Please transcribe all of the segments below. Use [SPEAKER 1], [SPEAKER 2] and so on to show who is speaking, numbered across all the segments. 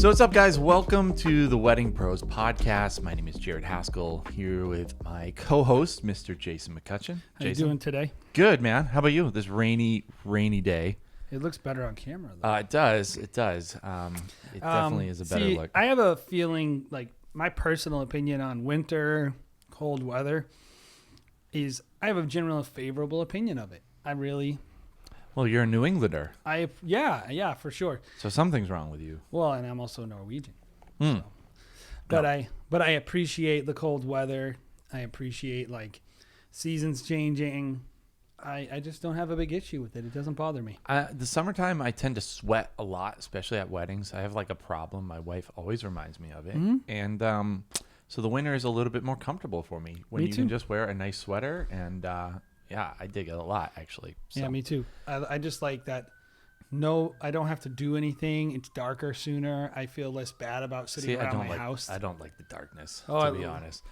[SPEAKER 1] So what's up, guys? Welcome to the WeddingPros podcast. My name is Jared Haskell, here with my co-host, Mr. Jason McCutcheon.
[SPEAKER 2] How you doing today?
[SPEAKER 1] Good, man. How about you? This rainy day.
[SPEAKER 2] It looks better on camera, though.
[SPEAKER 1] It does. It definitely is a better look.
[SPEAKER 2] I have a feeling, like, my personal opinion on winter, cold weather is I have a general favorable opinion of it.
[SPEAKER 1] Well, you're a New Englander.
[SPEAKER 2] Yeah, for sure.
[SPEAKER 1] So something's wrong with you.
[SPEAKER 2] Well, and I'm also Norwegian. So. But I appreciate the cold weather. I appreciate, like, seasons changing. I just don't have a big issue with it. It doesn't bother me.
[SPEAKER 1] The summertime, I tend to sweat a lot, especially at weddings. I have, like, a problem. My wife always reminds me of it.
[SPEAKER 2] Mm-hmm.
[SPEAKER 1] And so the winter is a little bit more comfortable for me when
[SPEAKER 2] Me
[SPEAKER 1] you
[SPEAKER 2] too.
[SPEAKER 1] can just wear a nice sweater. And, yeah, I dig it a lot, actually. So.
[SPEAKER 2] Yeah, me too. I just like that. No, I don't have to do anything. It's darker sooner. I feel less bad about sitting around my house.
[SPEAKER 1] I don't like the darkness, to be honest.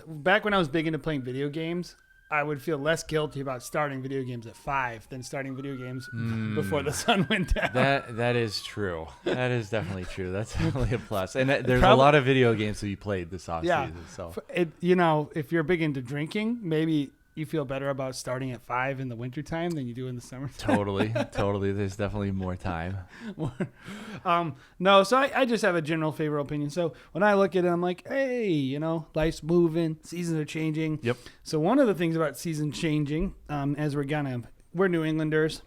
[SPEAKER 2] Back when I was big into playing video games, I would feel less guilty about starting video games at 5 than starting video games before the sun went down.
[SPEAKER 1] That is true. That is definitely true. That's definitely a plus. And there's a lot of video games that you played this off season. So
[SPEAKER 2] if you're big into drinking, maybe you feel better about starting at 5 in the wintertime than you do in the summertime.
[SPEAKER 1] Totally. There's definitely more time.
[SPEAKER 2] No, so I just have a general favorable opinion. So when I look at it, I'm like, hey, life's moving, seasons are changing.
[SPEAKER 1] Yep.
[SPEAKER 2] So one of the things about season changing, as we're New Englanders,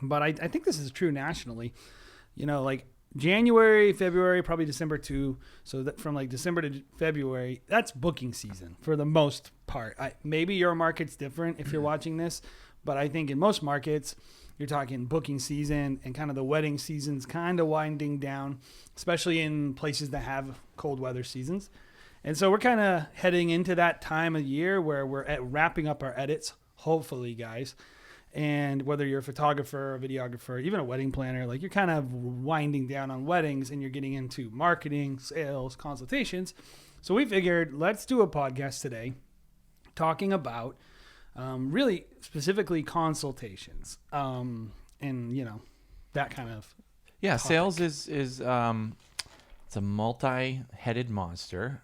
[SPEAKER 2] but I think this is true nationally, like January, February, probably December too. So that from like December to February, that's booking season for the most part. Maybe your market's different if you're watching this, but I think in most markets, you're talking booking season and kind of the wedding season's kind of winding down, especially in places that have cold weather seasons. And so we're kind of heading into that time of year where we're wrapping up our edits, hopefully, guys. And whether you're a photographer, a videographer, even a wedding planner, like you're kind of winding down on weddings and you're getting into marketing, sales, consultations. So we figured let's do a podcast today talking about really specifically consultations and, that kind of topic.
[SPEAKER 1] Sales is it's a multi-headed monster.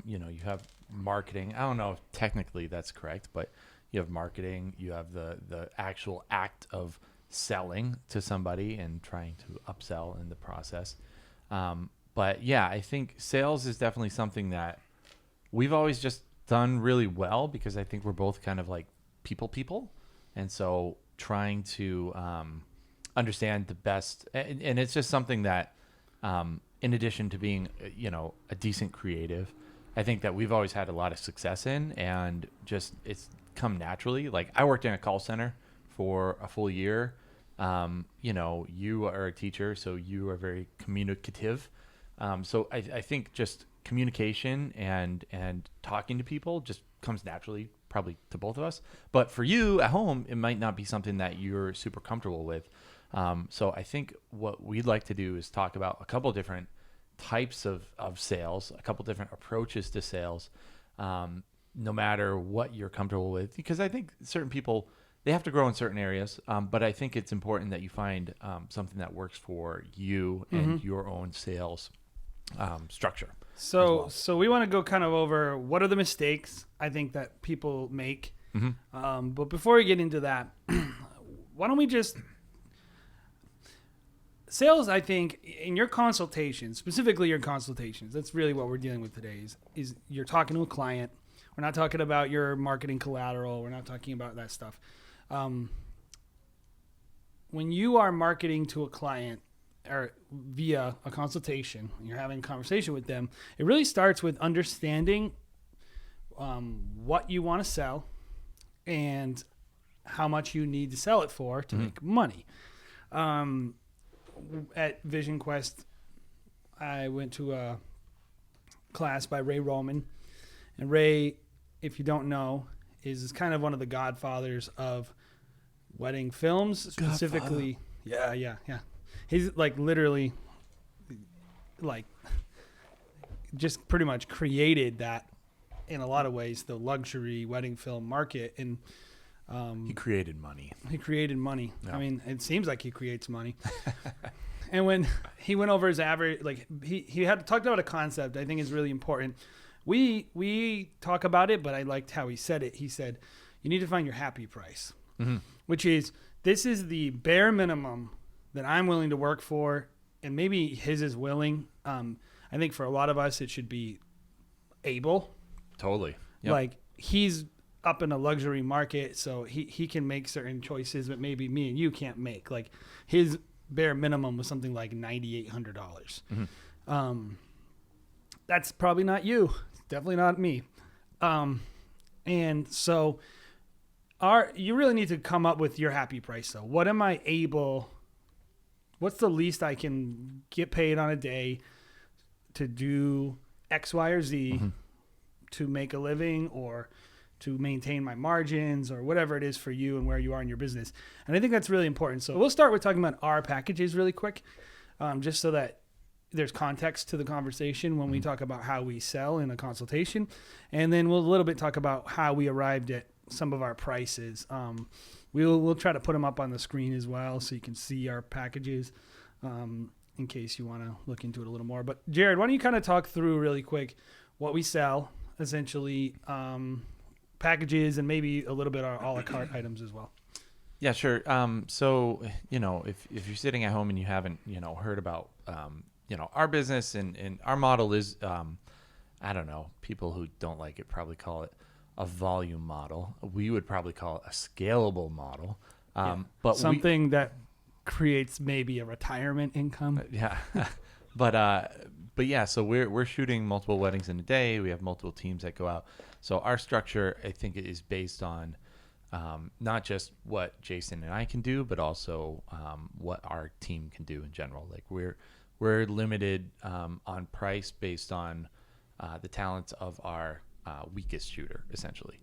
[SPEAKER 1] You have marketing. I don't know if technically that's correct, but you have marketing, you have the actual act of selling to somebody and trying to upsell in the process. But yeah, I think sales is definitely something that we've always just done really well because I think we're both kind of like people. And so trying to understand the best, and it's just something that in addition to being, a decent creative, I think that we've always had a lot of success in, and just it's come naturally. Like I worked in a call center for a full year. You are a teacher, so you are very communicative. So I think just communication and talking to people just comes naturally, probably to both of us. But for you at home, it might not be something that you're super comfortable with. So I think what we'd like to do is talk about a couple different types of sales, a couple different approaches to sales, no matter what you're comfortable with, because I think certain people, they have to grow in certain areas. But I think it's important that you find something that works for you and your own sales structure.
[SPEAKER 2] So we want to go kind of over what are the mistakes I think that people make. But before we get into that, why don't we just sales, I think, in your consultations, specifically your consultations, that's really what we're dealing with today is you're talking to a client. We're not talking about your marketing collateral. We're not talking about that stuff. When you are marketing to a client or via a consultation, and you're having a conversation with them, it really starts with understanding what you want to sell and how much you need to sell it for to make money. At Vision Quest, I went to a class by Ray Roman. And Ray, if you don't know, is kind of one of the godfathers of wedding films, specifically. Godfather. Yeah. He's like literally like just pretty much created that in a lot of ways, the luxury wedding film market. And
[SPEAKER 1] he created money.
[SPEAKER 2] Yeah. I mean, it seems like he creates money. And when he went over his average, like he had talked about a concept I think is really important. We talk about it, but I liked how he said it. He said, you need to find your happy price, which is, this is the bare minimum that I'm willing to work for. And maybe his is willing. I think for a lot of us, it should be able.
[SPEAKER 1] Totally. Yep.
[SPEAKER 2] Like, he's up in a luxury market, so he can make certain choices that maybe me and you can't make. Like, his bare minimum was something like $9,800. That's probably not you. It's definitely not me. And so you really need to come up with your happy price, though. What am I able... What's the least I can get paid on a day to do X, Y, or Z to make a living or to maintain my margins or whatever it is for you and where you are in your business? And I think that's really important. So we'll start with talking about our packages really quick, just so that there's context to the conversation when we talk about how we sell in a consultation. And then we'll a little bit talk about how we arrived at some of our prices. We'll try to put them up on the screen as well so you can see our packages in case you want to look into it a little more. But Jared, why don't you kind of talk through really quick what we sell, essentially, packages, and maybe a little bit our a-la-carte items as well.
[SPEAKER 1] Yeah, sure. So, if you're sitting at home and you haven't, heard about, our business and our model is, I don't know, people who don't like it probably call it a volume model. We would probably call it a scalable model. But
[SPEAKER 2] something that creates maybe a retirement income.
[SPEAKER 1] Yeah. But yeah, so we're shooting multiple weddings in a day. We have multiple teams that go out. So our structure, I think, is based on not just what Jason and I can do, but also what our team can do in general. Like we're limited on price based on the talents of our weakest shooter, essentially.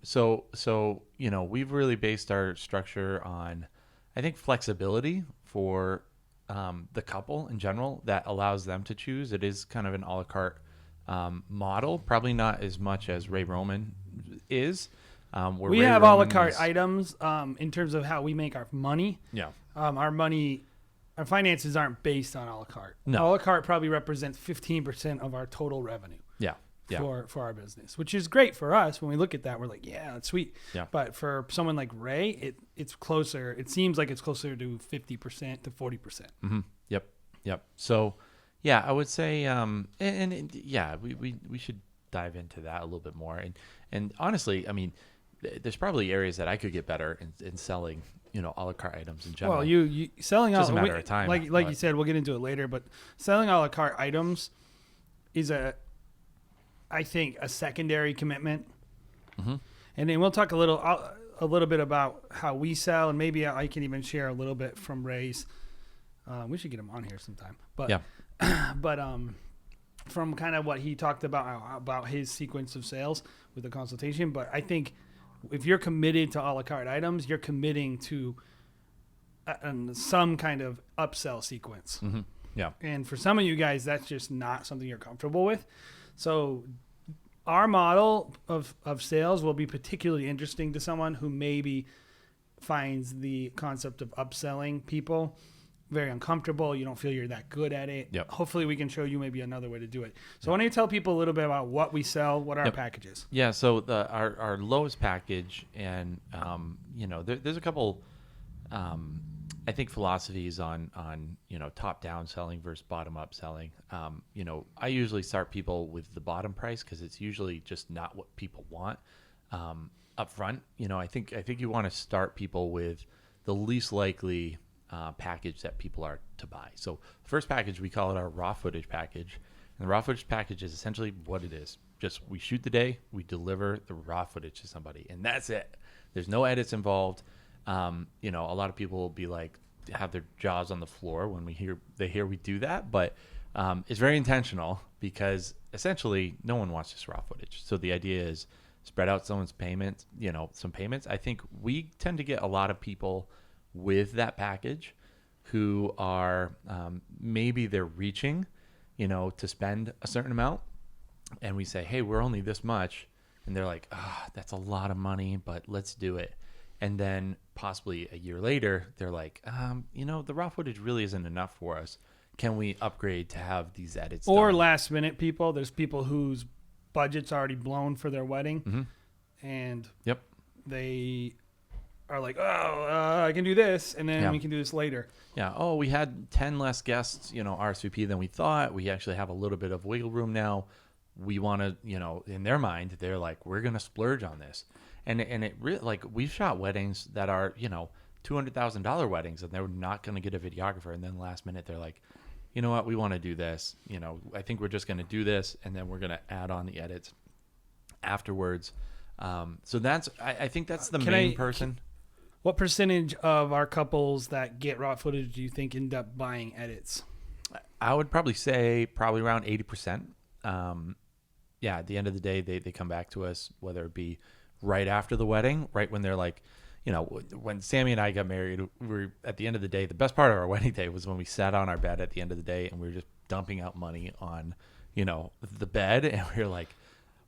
[SPEAKER 1] So we've really based our structure on, I think, flexibility for the couple in general that allows them to choose. It is kind of an a la carte model, probably not as much as Ray Roman is.
[SPEAKER 2] We have a la carte items in terms of how we make our money.
[SPEAKER 1] Yeah.
[SPEAKER 2] Our finances aren't based on a la carte.
[SPEAKER 1] No.
[SPEAKER 2] A la carte probably represents 15% of our total revenue.
[SPEAKER 1] Yeah.
[SPEAKER 2] For our business, which is great for us. When we look at that, we're like, yeah, that's sweet.
[SPEAKER 1] Yeah.
[SPEAKER 2] But for someone like Ray, it's closer. It seems like it's closer to 50% to 40%.
[SPEAKER 1] Mm-hmm. Yep. So, yeah, I would say, we should dive into that a little bit more. And honestly, I mean, there's probably areas that I could get better in selling, a la carte items in general.
[SPEAKER 2] Well, you selling
[SPEAKER 1] just a matter of time.
[SPEAKER 2] Like you said, we'll get into it later. But selling a la carte items is I think a secondary commitment. And then we'll talk a little bit about how we sell, and maybe I can even share a little bit from Ray's. We should get him on here sometime. But
[SPEAKER 1] yeah.
[SPEAKER 2] but from kind of what he talked about his sequence of sales with the consultation. But I think if you're committed to a la carte items, you're committing to some kind of upsell sequence.
[SPEAKER 1] Yeah.
[SPEAKER 2] And for some of you guys, that's just not something you're comfortable with. So our model of sales will be particularly interesting to someone who maybe finds the concept of upselling people very uncomfortable. You don't feel you're that good at it.
[SPEAKER 1] Yep.
[SPEAKER 2] Hopefully we can show you maybe another way to do it. So why don't you tell people a little bit about what we sell, what are our packages?
[SPEAKER 1] Yeah, so our lowest package, and there's a couple I think philosophies on top down selling versus bottom up selling. I usually start people with the bottom price because it's usually just not what people want up front. I think you want to start people with the least likely package that people are to buy. So the first package, we call it our raw footage package. And the raw footage package is essentially what it is. Just we shoot the day, we deliver the raw footage to somebody, and that's it. There's no edits involved. A lot of people will be like, have their jaws on the floor when they hear we do that, but it's very intentional because essentially no one wants just raw footage. So the idea is spread out someone's payments, some payments. I think we tend to get a lot of people with that package who are maybe they're reaching, to spend a certain amount, and we say, hey, we're only this much, and they're like, that's a lot of money, but let's do it. And then possibly a year later, they're like, the raw footage really isn't enough for us. Can we upgrade to have these edits
[SPEAKER 2] Or
[SPEAKER 1] done?
[SPEAKER 2] last minute people. There's people whose budget's already blown for their wedding.
[SPEAKER 1] Mm-hmm.
[SPEAKER 2] And
[SPEAKER 1] Yep.
[SPEAKER 2] they are like, I can do this, and then we can do this later.
[SPEAKER 1] Yeah. Oh, we had 10 less guests, RSVP than we thought. We actually have a little bit of wiggle room now. We want to, in their mind, they're like, we're going to splurge on this. And it really, like, we've shot weddings that are, $200,000 weddings, and they're not going to get a videographer. And then last minute, they're like, you know what, we want to do this. I think we're just going to do this, and then we're going to add on the edits afterwards. So I think that's the main person.
[SPEAKER 2] What percentage of our couples that get raw footage do you think end up buying edits?
[SPEAKER 1] I would probably say around 80%. At the end of the day, they come back to us, whether it be right after the wedding, right when they're like, when Sammy and I got married, we're at the end of the day, the best part of our wedding day was when we sat on our bed at the end of the day and we were just dumping out money on, the bed, and we were like,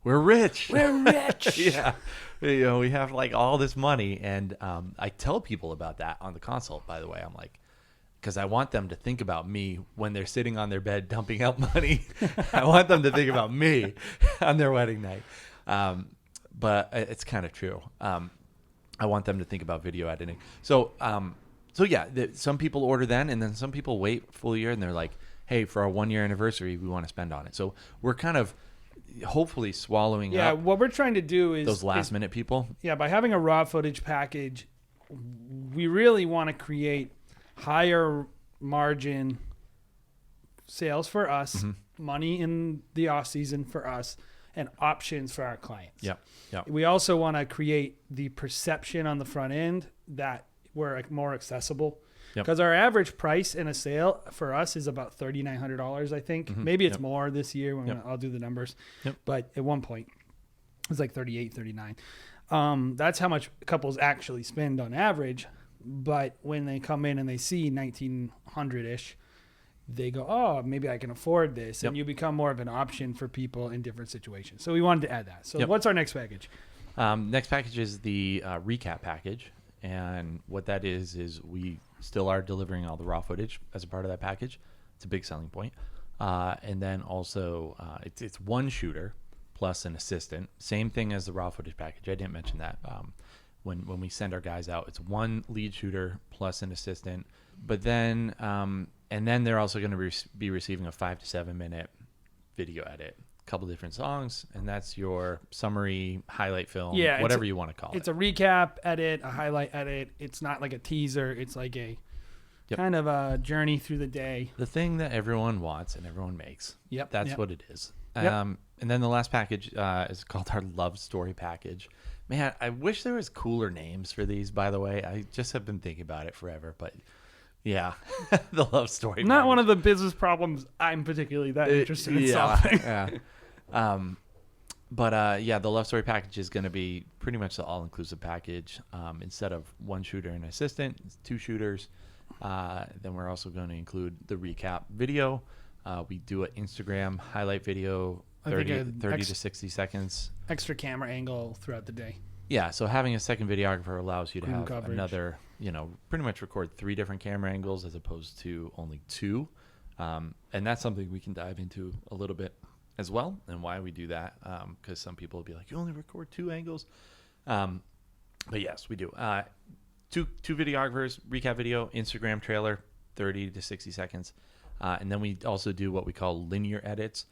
[SPEAKER 1] we're rich.
[SPEAKER 2] We're rich.
[SPEAKER 1] Yeah. We have like all this money. And I tell people about that on the consult, by the way. I'm like, because I want them to think about me when they're sitting on their bed dumping out money. I want them to think about me on their wedding night. But it's kind of true. I want them to think about video editing. So some people order then, and then some people wait full year, and they're like, hey, for our 1 year anniversary, we want to spend on it. So we're kind of hopefully swallowing up
[SPEAKER 2] what we're trying to do is
[SPEAKER 1] those last minute people.
[SPEAKER 2] Yeah, by having a raw footage package, we really want to create higher margin sales for us, money in the off season for us, and options for our clients.
[SPEAKER 1] Yeah.
[SPEAKER 2] We also want to create the perception on the front end that we're more accessible. Because our average price in a sale for us is about $3,900, I think. Maybe it's more this year when I'll do the numbers. But at one point, it was like 38, 39. That's how much couples actually spend on average. But when they come in and they see 1,900-ish, they go, oh, maybe I can afford this. And you become more of an option for people in different situations. So we wanted to add that. So what's our next package?
[SPEAKER 1] Next package is the recap package. And what that is we still are delivering all the raw footage as a part of that package. It's a big selling point. And then also it's one shooter plus an assistant. Same thing as the raw footage package. I didn't mention that. When we send our guys out, it's one lead shooter plus an assistant. But then, and then they're also going to be receiving a 5 to 7 minute video edit. Couple different songs, and that's your summary highlight film, whatever you want to call it.
[SPEAKER 2] It's a recap edit, a highlight edit. It's not like a teaser. It's like a kind of a journey through the day.
[SPEAKER 1] The thing that everyone wants and everyone makes. That's what it is. And then the last package is called our love story package. Man, I wish there was cooler names for these, by the way. I just have been thinking about it forever, but yeah, the love story.
[SPEAKER 2] Not one of the business problems I'm particularly that interested in solving.
[SPEAKER 1] The love story package is going to be pretty much the all-inclusive package. Instead of one shooter and assistant, it's 2 shooters. Then we're also going to include the recap video. We do an Instagram highlight video, 30 to 60 seconds.
[SPEAKER 2] Extra camera angle throughout the day.
[SPEAKER 1] Yeah, so having a second videographer allows you to have
[SPEAKER 2] coverage.
[SPEAKER 1] Another, pretty much record 3 different camera angles as opposed to only 2. And that's something we can dive into a little bit as well, and why we do that, because some people will be like, you only record 2 angles. But yes, we do. Two videographers, recap video, Instagram trailer, 30 to 60 seconds. And then we also do what we call linear edits,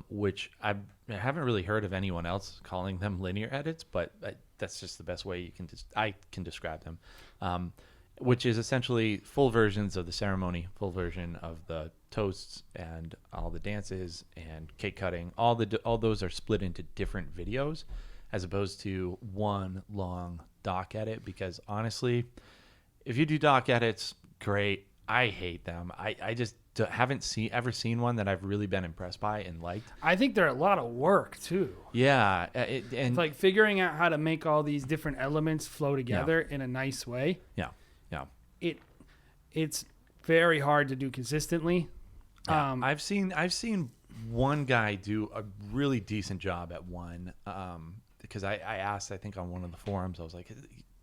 [SPEAKER 1] which I haven't really heard of anyone else calling them linear edits, but that's just the best way I can describe them, which is essentially full versions of the ceremony, full version of the toasts and all the dances and cake cutting. All those are split into different videos as opposed to one long doc edit, because honestly, if you do doc edits, great. I hate them. I just haven't ever seen one that I've really been impressed by and liked.
[SPEAKER 2] I think they're a lot of work too.
[SPEAKER 1] Yeah.
[SPEAKER 2] It's like figuring out how to make all these different elements flow together in a nice way.
[SPEAKER 1] Yeah.
[SPEAKER 2] It's very hard to do consistently.
[SPEAKER 1] Yeah. I've seen one guy do a really decent job at one, because I asked, I think on one of the forums, I was like,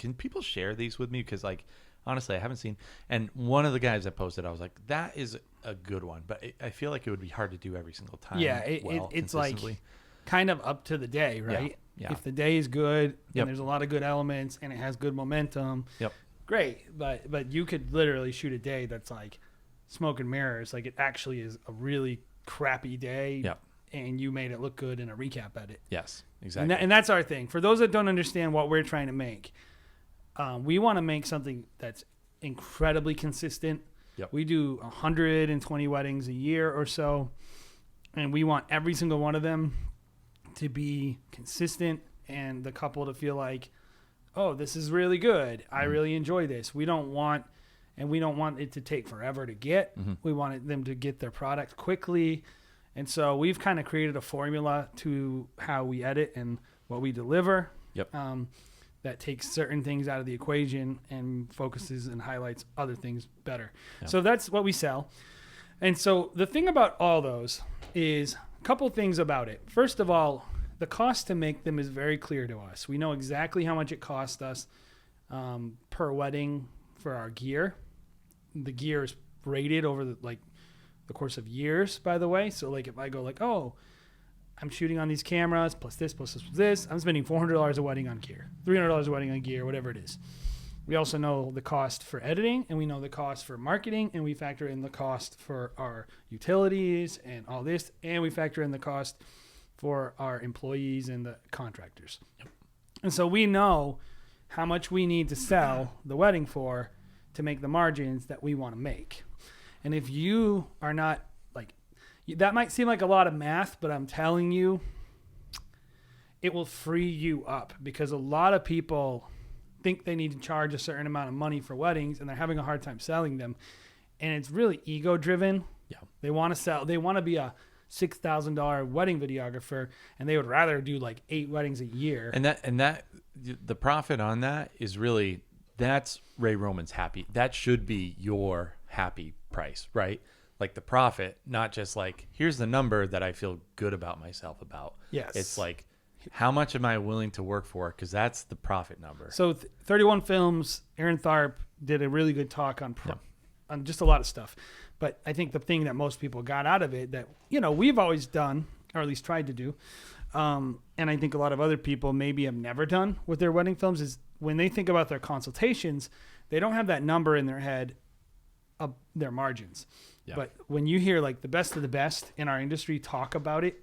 [SPEAKER 1] can people share these with me? Because like honestly, I haven't seen. And one of the guys that posted, I was like, that is a good one, but I feel like it would be hard to do every single time.
[SPEAKER 2] Yeah, it's like kind of up to the day, right?
[SPEAKER 1] Yeah.
[SPEAKER 2] If the day is good
[SPEAKER 1] Yep.
[SPEAKER 2] and there's a lot of good elements and it has good momentum,
[SPEAKER 1] Yep.
[SPEAKER 2] great. But you could literally shoot a day that's like smoke and mirrors. Like it actually is a really crappy day.
[SPEAKER 1] Yep.
[SPEAKER 2] And you made it look good in a recap edit.
[SPEAKER 1] Yes, exactly.
[SPEAKER 2] And that's our thing. For those that don't understand what we're trying to make, we want to make something that's incredibly consistent.
[SPEAKER 1] Yep.
[SPEAKER 2] We do 120 weddings a year or so, and we want every single one of them to be consistent and the couple to feel like, oh, this is really good. I really enjoy this. We don't want it to take forever to get. We want them to get their product quickly. And so we've kind of created a formula to how we edit and what we deliver.
[SPEAKER 1] Yep.
[SPEAKER 2] That takes certain things out of the equation and focuses and highlights other things better.
[SPEAKER 1] Yep.
[SPEAKER 2] So that's what we sell. And so the thing about all those is a couple things about it. First of all, the cost to make them is very clear to us. We know exactly how much it cost us per wedding for our gear. The gear is rated over the course of years, by the way. So like if I go like, oh, I'm shooting on these cameras plus this, I'm spending $400 a wedding on gear, $300 a wedding on gear, whatever it is. We also know the cost for editing, and we know the cost for marketing, and we factor in the cost for our utilities and all this, and we factor in the cost for our employees and the contractors.
[SPEAKER 1] Yep.
[SPEAKER 2] And so we know how much we need to sell the wedding for to make the margins that we want to make. And if you are not like, that might seem like a lot of math, but I'm telling you, it will free you up, because a lot of people think they need to charge a certain amount of money for weddings and they're having a hard time selling them. And it's really ego driven.
[SPEAKER 1] Yeah.
[SPEAKER 2] They want to be a $6,000 wedding videographer, and they would rather do like 8 weddings a year.
[SPEAKER 1] And that the profit on that is really, that's Ray Roman's happy. That should be your happy price, right? Like the profit, not just like, here's the number that I feel good about myself about.
[SPEAKER 2] Yes.
[SPEAKER 1] It's like, how much am I willing to work for? Because that's the profit number.
[SPEAKER 2] So 31 Films, Aaron Tharp did a really good talk on just a lot of stuff. But I think the thing that most people got out of it that, we've always done, or at least tried to do, and I think a lot of other people maybe have never done with their wedding films, is when they think about their consultations, they don't have that number in their head of their margins.
[SPEAKER 1] Yeah.
[SPEAKER 2] But when you hear like the best of the best in our industry talk about it,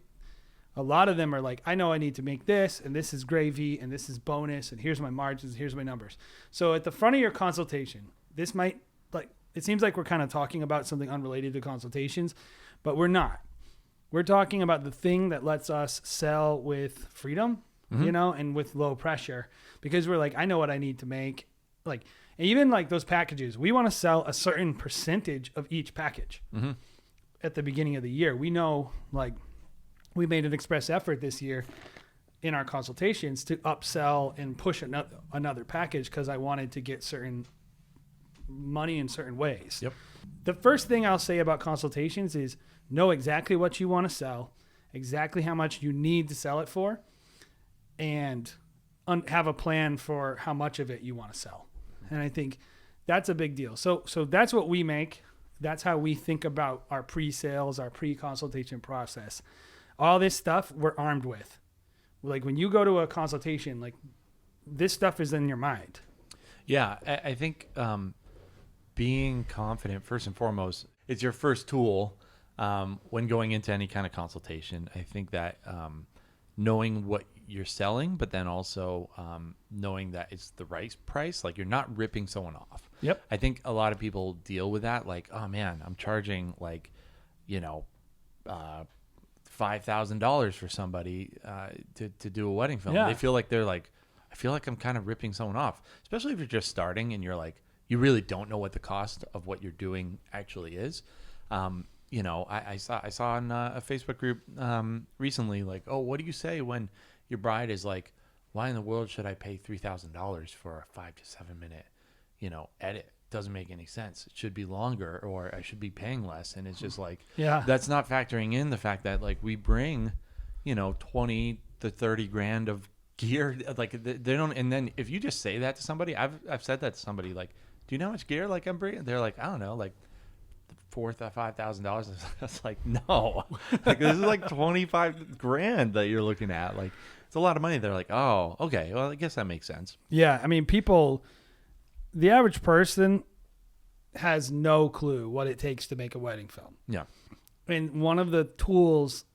[SPEAKER 2] a lot of them are like, I know I need to make this, and this is gravy, and this is bonus, and here's my margins, here's my numbers. So at the front of your consultation, this might, it seems like we're kind of talking about something unrelated to consultations, but we're not. We're talking about the thing that lets us sell with freedom, and with low pressure, because we're like, I know what I need to make. Like, even like those packages, we want to sell a certain percentage of each package at the beginning of the year. We know, like, we made an express effort this year in our consultations to upsell and push another package, because I wanted to get certain money in certain ways. Yep. The first thing I'll say about consultations is know exactly what you want to sell, exactly how much you need to sell it for, and have a plan for how much of it you want to sell. And I think that's a big deal. So that's what we make. That's how we think about our pre-sales, our pre-consultation process. All this stuff we're armed with. Like when you go to a consultation, like this stuff is in your mind.
[SPEAKER 1] Yeah, I think being confident, first and foremost, it's your first tool when going into any kind of consultation. I think that knowing what you're selling, but then also knowing that it's the right price, like you're not ripping someone off.
[SPEAKER 2] Yep.
[SPEAKER 1] I think a lot of people deal with that, like, oh man, I'm charging like, $5,000 for somebody to do a wedding film.
[SPEAKER 2] Yeah.
[SPEAKER 1] They feel like I feel like I'm kind of ripping someone off, especially if you're just starting and you're like, you really don't know what the cost of what you're doing actually is. I saw on a Facebook group recently, like, oh, what do you say when your bride is like, why in the world should I pay $3,000 for a 5 to 7 minute, edit? Doesn't make any sense. It should be longer, or I should be paying less. And it's just like, that's not factoring in the fact that like we bring, 20 to 30 grand of gear, like they don't. And then if you just say that to somebody, I've said that to somebody, like, do you know how much gear like I'm bringing? They're like, I don't know, like $4,000-5,000. I was like, no, like this is like 25 grand that you're looking at. Like, it's a lot of money. They're like, oh, okay, well, I guess that makes sense.
[SPEAKER 2] Yeah, I mean, the average person has no clue what it takes to make a wedding film.
[SPEAKER 1] Yeah.
[SPEAKER 2] And one of the tools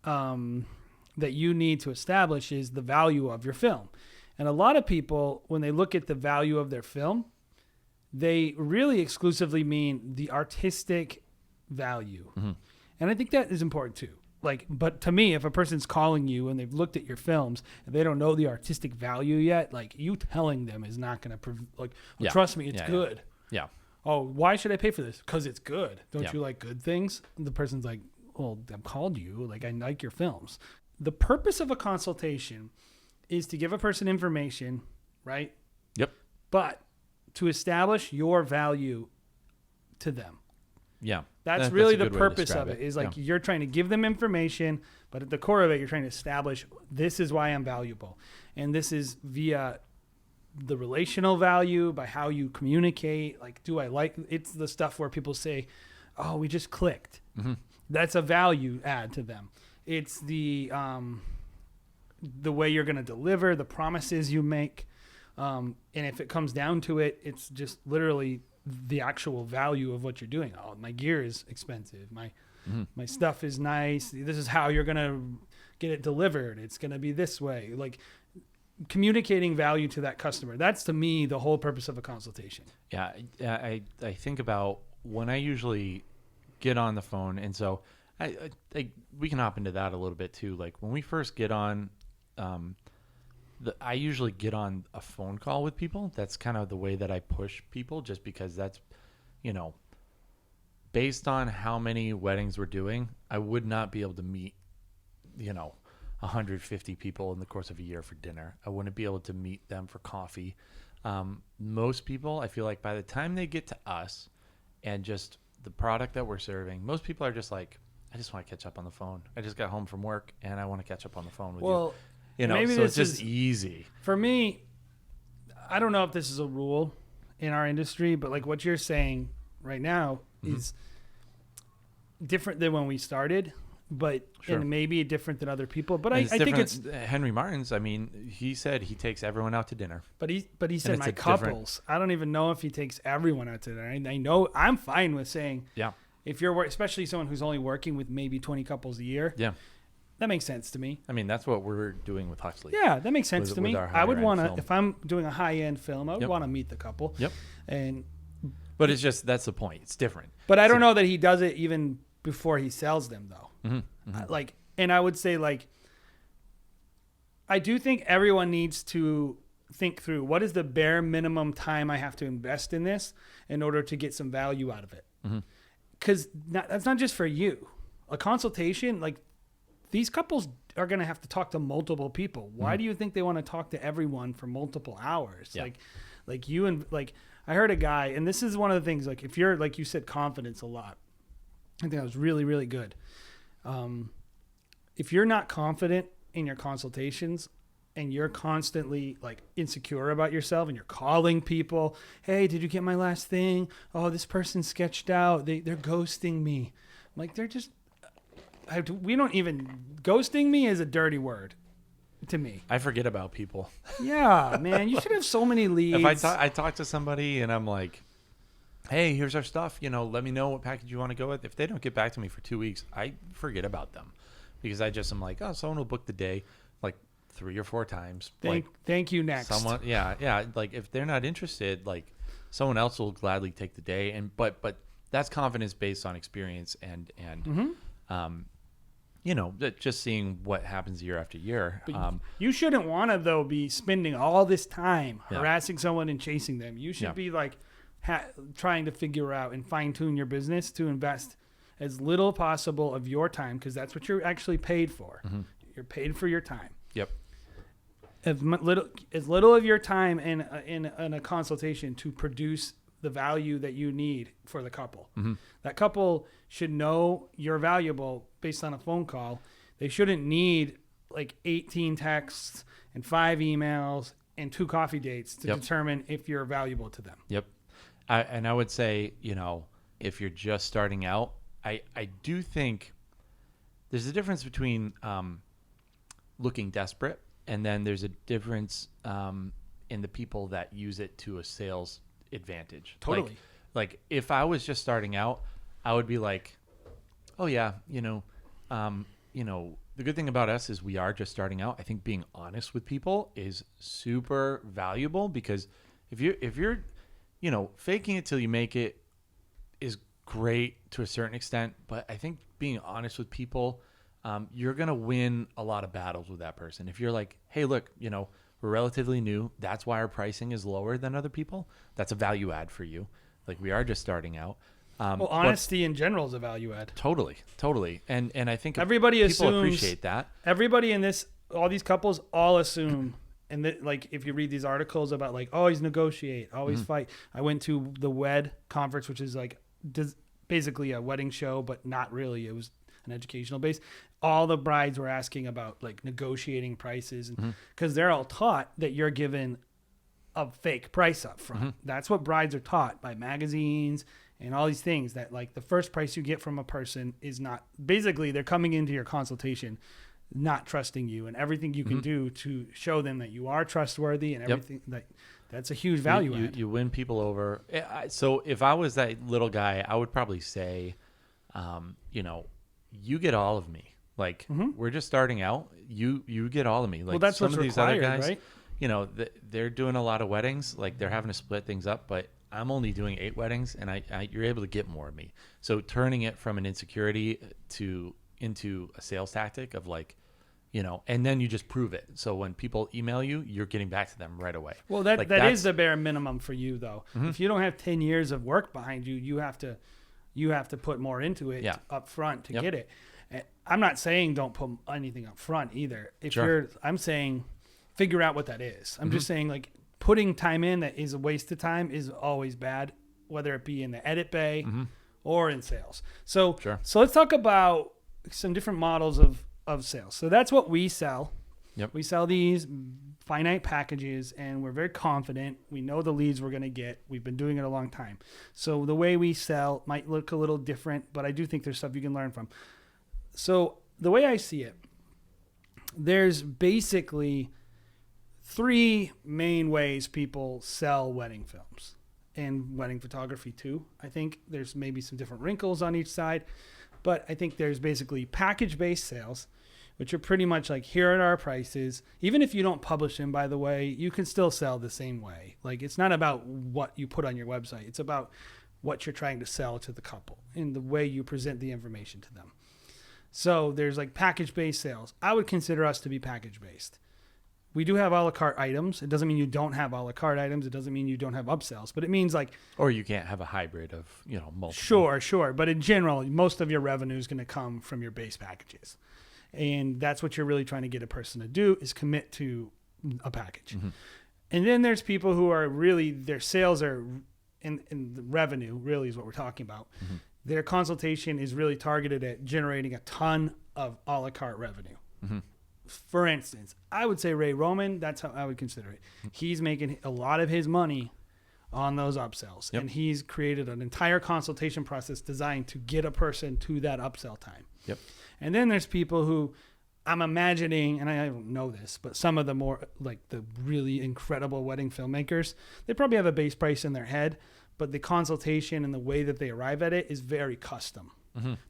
[SPEAKER 2] that you need to establish is the value of your film. And a lot of people, when they look at the value of their film, they really exclusively mean the artistic value.
[SPEAKER 1] Mm-hmm.
[SPEAKER 2] And I think that is important too. Like, but to me, if a person's calling you and they've looked at your films and they don't know the artistic value yet, like you telling them is not going to trust me, it's good.
[SPEAKER 1] Yeah.
[SPEAKER 2] Oh, why should I pay for this? Because it's good. Don't
[SPEAKER 1] Yeah.
[SPEAKER 2] you like good things? The person's like, well, I've called you. Like, I like your films. The purpose of a consultation is to give a person information, right?
[SPEAKER 1] Yep.
[SPEAKER 2] But to establish your value to them.
[SPEAKER 1] Yeah.
[SPEAKER 2] That's really the purpose of it, is like you're trying to give them information, but at the core of it, you're trying to establish this is why I'm valuable. And this is via the relational value, by how you communicate. Like, it's the stuff where people say, oh, we just clicked.
[SPEAKER 1] Mm-hmm.
[SPEAKER 2] That's a value add to them. It's the way you're going to deliver, the promises you make. And if it comes down to it, it's just literally the actual value of what you're doing. Oh, my gear is expensive. My stuff is nice. This is how you're going to get it delivered. It's going to be this way. Like, communicating value to that customer. That's, to me, the whole purpose of a consultation.
[SPEAKER 1] Yeah. I think about when I usually get on the phone. And so we can hop into that a little bit too. Like when we first get on, I usually get on a phone call with people. That's kind of the way that I push people, just because that's, based on how many weddings we're doing, I would not be able to meet, 150 people in the course of a year for dinner. I wouldn't be able to meet them for coffee. Most people, I feel like by the time they get to us and just the product that we're serving, most people are just like, I just want to catch up on the phone. I just got home from work and I want to catch up on the phone with you.
[SPEAKER 2] Maybe
[SPEAKER 1] so it's just easy.
[SPEAKER 2] For me, I don't know if this is a rule in our industry, but like what you're saying right now is different than when we started, but and maybe different than other people. But I think it's
[SPEAKER 1] Henry Martin's. I mean, he said he takes everyone out to dinner.
[SPEAKER 2] But he said my couples. I don't even know if he takes everyone out to dinner. I know I'm fine with saying, if you're especially someone who's only working with maybe 20 couples a year. Yeah. That makes sense to me.
[SPEAKER 1] I mean, that's what we're doing with Huxley.
[SPEAKER 2] Yeah, that makes sense to me. I would want to, if I'm doing a high-end film, I would want to meet the couple.
[SPEAKER 1] Yep.
[SPEAKER 2] But
[SPEAKER 1] it's just, that's the point. It's different.
[SPEAKER 2] But I don't know that he does it even before he sells them, though.
[SPEAKER 1] Mm-hmm.
[SPEAKER 2] And I would say, I do think everyone needs to think through what is the bare minimum time I have to invest in this in order to get some value out of it. Because that's not just for you. A consultation, these couples are going to have to talk to multiple people. Why do you think they want to talk to everyone for multiple hours? Yeah. I heard a guy, and this is one of the things, if you're, like you said, confidence a lot. I think that was really, really good. If you're not confident in your consultations and you're constantly insecure about yourself and you're calling people, hey, did you get my last thing? Oh, this person sketched out. They're ghosting me. I'm like, they're just... we don't even... Ghosting me is a dirty word to me.
[SPEAKER 1] I forget about people.
[SPEAKER 2] Yeah, man. You should have so many leads.
[SPEAKER 1] If I talk to somebody and I'm like, hey, here's our stuff. Let me know what package you want to go with. If they don't get back to me for 2 weeks, I forget about them. Because I just am like, oh, someone will book the day 3 or 4 times.
[SPEAKER 2] Thank you, next.
[SPEAKER 1] Someone, yeah. If they're not interested, someone else will gladly take the day. But that's confidence based on experience and just seeing what happens year after year.
[SPEAKER 2] You shouldn't want to, though, be spending all this time harassing someone and chasing them. You should be trying to figure out and fine tune your business to invest as little possible of your time, because that's what you're actually paid for. You're paid for your time.
[SPEAKER 1] Yep.
[SPEAKER 2] As little of your time in a consultation to produce the value that you need for the couple. That couple should know you're valuable based on a phone call. They shouldn't need like 18 texts and 5 emails and 2 coffee dates to determine if you're valuable to them.
[SPEAKER 1] Yep. And I would say, if you're just starting out, I do think there's a difference between looking desperate, and then there's a difference in the people that use it to a sales advantage.
[SPEAKER 2] Totally.
[SPEAKER 1] Like if I was just starting out, I would be like, oh yeah, the good thing about us is we are just starting out. I think being honest with people is super valuable, because if you're faking it till you make it is great to a certain extent, but I think being honest with people, you're going to win a lot of battles with that person. If you're like, hey, look, we're relatively new. That's why our pricing is lower than other people. That's a value add for you. Like, we are just starting out.
[SPEAKER 2] Well, honesty in general is a value add.
[SPEAKER 1] Totally. And I think
[SPEAKER 2] everybody
[SPEAKER 1] people
[SPEAKER 2] assumes,
[SPEAKER 1] appreciate that.
[SPEAKER 2] Everybody in this, all these couples all assume, and like if you read these articles about like always negotiate, always fight. I went to the WED conference, which is like basically a wedding show, but not really. It was an educational base. All the brides were asking about like negotiating prices, because they're all taught that you're given a fake price up front. That's what brides are taught by magazines and all these things, that like the first price you get from a person is not, basically they're coming into your consultation not trusting you, and everything you can do to show them that you are trustworthy and everything. That's a huge value add.
[SPEAKER 1] You win people over. So if I was that little guy, I would probably say, you get all of me. Like, we're just starting out. You get all of me. Like,
[SPEAKER 2] well, that's
[SPEAKER 1] some
[SPEAKER 2] what's
[SPEAKER 1] of these
[SPEAKER 2] required,
[SPEAKER 1] other guys,
[SPEAKER 2] right?
[SPEAKER 1] They're doing a lot of weddings. Like, they're having to split things up, but I'm only doing 8 weddings, and you're able to get more of me. So turning it from an insecurity into a sales tactic of like, and then you just prove it. So when people email you, you're getting back to them right away.
[SPEAKER 2] Well, that is the bare minimum for you, though. If you don't have 10 years of work behind you, you have to put more into it up front to get it. And I'm not saying don't put anything up front either. I'm saying figure out what that is. I'm just saying, like, putting time in that is a waste of time is always bad, whether it be in the edit bay or in sales. So let's talk about some different models of sales. So that's what we sell.
[SPEAKER 1] Yep.
[SPEAKER 2] We sell these finite packages, and we're very confident. We know the leads we're going to get. We've been doing it a long time. So the way we sell might look a little different, but I do think there's stuff you can learn from. So the way I see it, there's basically 3 main ways people sell wedding films and wedding photography too. I think there's maybe some different wrinkles on each side, but I think there's basically package-based sales, which are pretty much like, here are our prices. Even if you don't publish them, by the way, you can still sell the same way. Like, it's not about what you put on your website. It's about what you're trying to sell to the couple and the way you present the information to them. So there's like package-based sales. I would consider us to be package-based. We do have ala-carte items. It doesn't mean you don't have ala-carte items. It doesn't mean you don't have upsells, but it means like...
[SPEAKER 1] Or you can't have a hybrid of, multiple.
[SPEAKER 2] Sure. But in general, most of your revenue is going to come from your base packages. And that's what you're really trying to get a person to do, is commit to a package. And then there's people who are really, their sales are in the revenue really is what we're talking about. Their consultation is really targeted at generating a ton of a la carte revenue. For instance, I would say Ray Roman, that's how I would consider it. He's making a lot of his money on those upsells. And he's created an entire consultation process designed to get a person to that upsell time. And then there's people who, I'm imagining, and I don't know this, but some of the more like the really incredible wedding filmmakers, they probably have a base price in their head, but the consultation and the way that they arrive at it is very custom.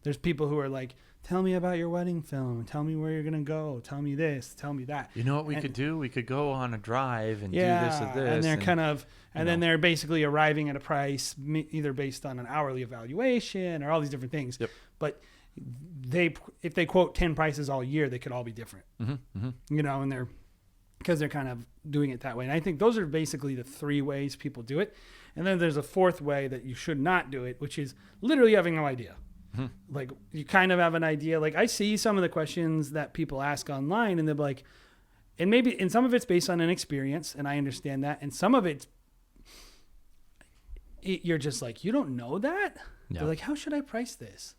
[SPEAKER 2] There's people who are like, tell me about your wedding film, tell me where you're going to go, tell me this, tell me that.
[SPEAKER 1] You know what we could do? We could go on a drive and do this or this.
[SPEAKER 2] And they're kind of, and then they're basically arriving at a price either based on an hourly evaluation or all these different things. But if they quote 10 prices all year, they could all be different, and because they're kind of doing it that way. And I think those are basically the 3 ways people do it. And then there's a 4th way that you should not do it, which is literally having no idea. Like, you kind of have an idea. Like, I see some of the questions that people ask online, and they're like, and some of it's based on an experience, and I understand that. And some of you're just like, you don't know that? No. They're like, how should I price this?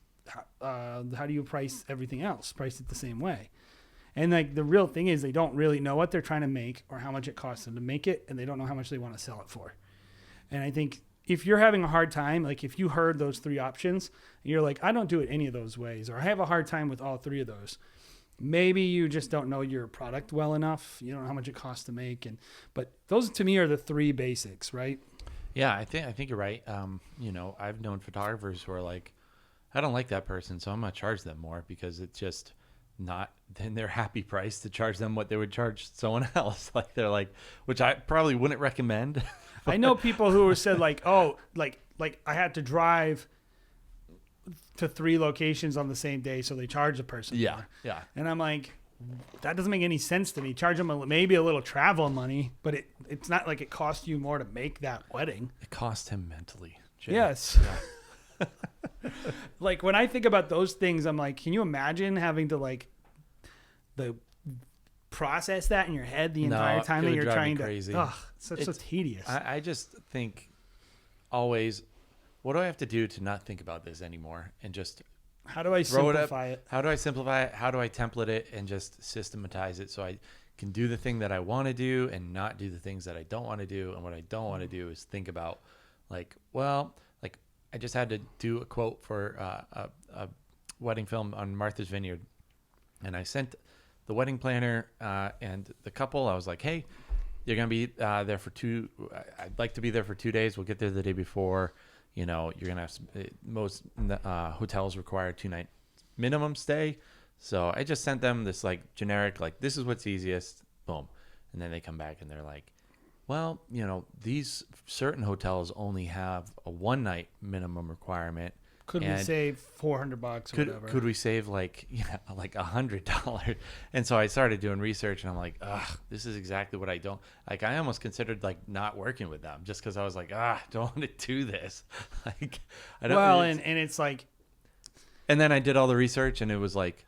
[SPEAKER 2] How do you price everything else? Price it the same way. And like the real thing is they don't really know what they're trying to make or how much it costs them to make it, and they don't know how much they want to sell it for. And I think if you're having a hard time, like if you heard those 3 options, and you're like, I don't do it any of those ways, or I have a hard time with all 3 of those, maybe you just don't know your product well enough. You don't know how much it costs to make. But those to me are the 3 basics, right?
[SPEAKER 1] Yeah, I think you're right. I've known photographers who are like, I don't like that person, so I'm going to charge them more because it's just not in their happy price to charge them what they would charge someone else. Like they're like, which I probably wouldn't recommend.
[SPEAKER 2] I know people who said like, oh, like I had to drive to 3 locations on the same day, so they charge the person more.
[SPEAKER 1] Yeah.
[SPEAKER 2] And I'm like, that doesn't make any sense to me. Charge them maybe a little travel money, but it's not like it cost you more to make that wedding.
[SPEAKER 1] It cost him mentally. Jay.
[SPEAKER 2] Yes. Yeah. Like when I think about those things, I'm like, can you imagine having to like the process that in your head the entire time that you're trying to?
[SPEAKER 1] Crazy.
[SPEAKER 2] Ugh, so tedious.
[SPEAKER 1] I just think always, what do I have to do to not think about this anymore and just
[SPEAKER 2] how do I simplify it?
[SPEAKER 1] How do I simplify it? How do I template it and just systematize it so I can do the thing that I want to do and not do the things that I don't want to do? And what I don't want to do is think about like, well, like I just had to do a quote for a wedding film on Martha's Vineyard. And I sent the wedding planner and the couple, I was like, hey, you're going to be there for I'd like to be there for 2 days. We'll get there the day before. You're going to have most hotels require 2-night minimum stay. So I just sent them this like generic, like, this is what's easiest. Boom. And then they come back and they're like, well, these certain hotels only have a 1-night minimum requirement.
[SPEAKER 2] Could we save $400 or whatever?
[SPEAKER 1] Could we save like $100? And so I started doing research and I'm like, this is exactly what I don't like. I almost considered like not working with them just because I was like, I don't want to do this. Like, I don't.
[SPEAKER 2] Well, and it's like,
[SPEAKER 1] and then I did all the research and it was like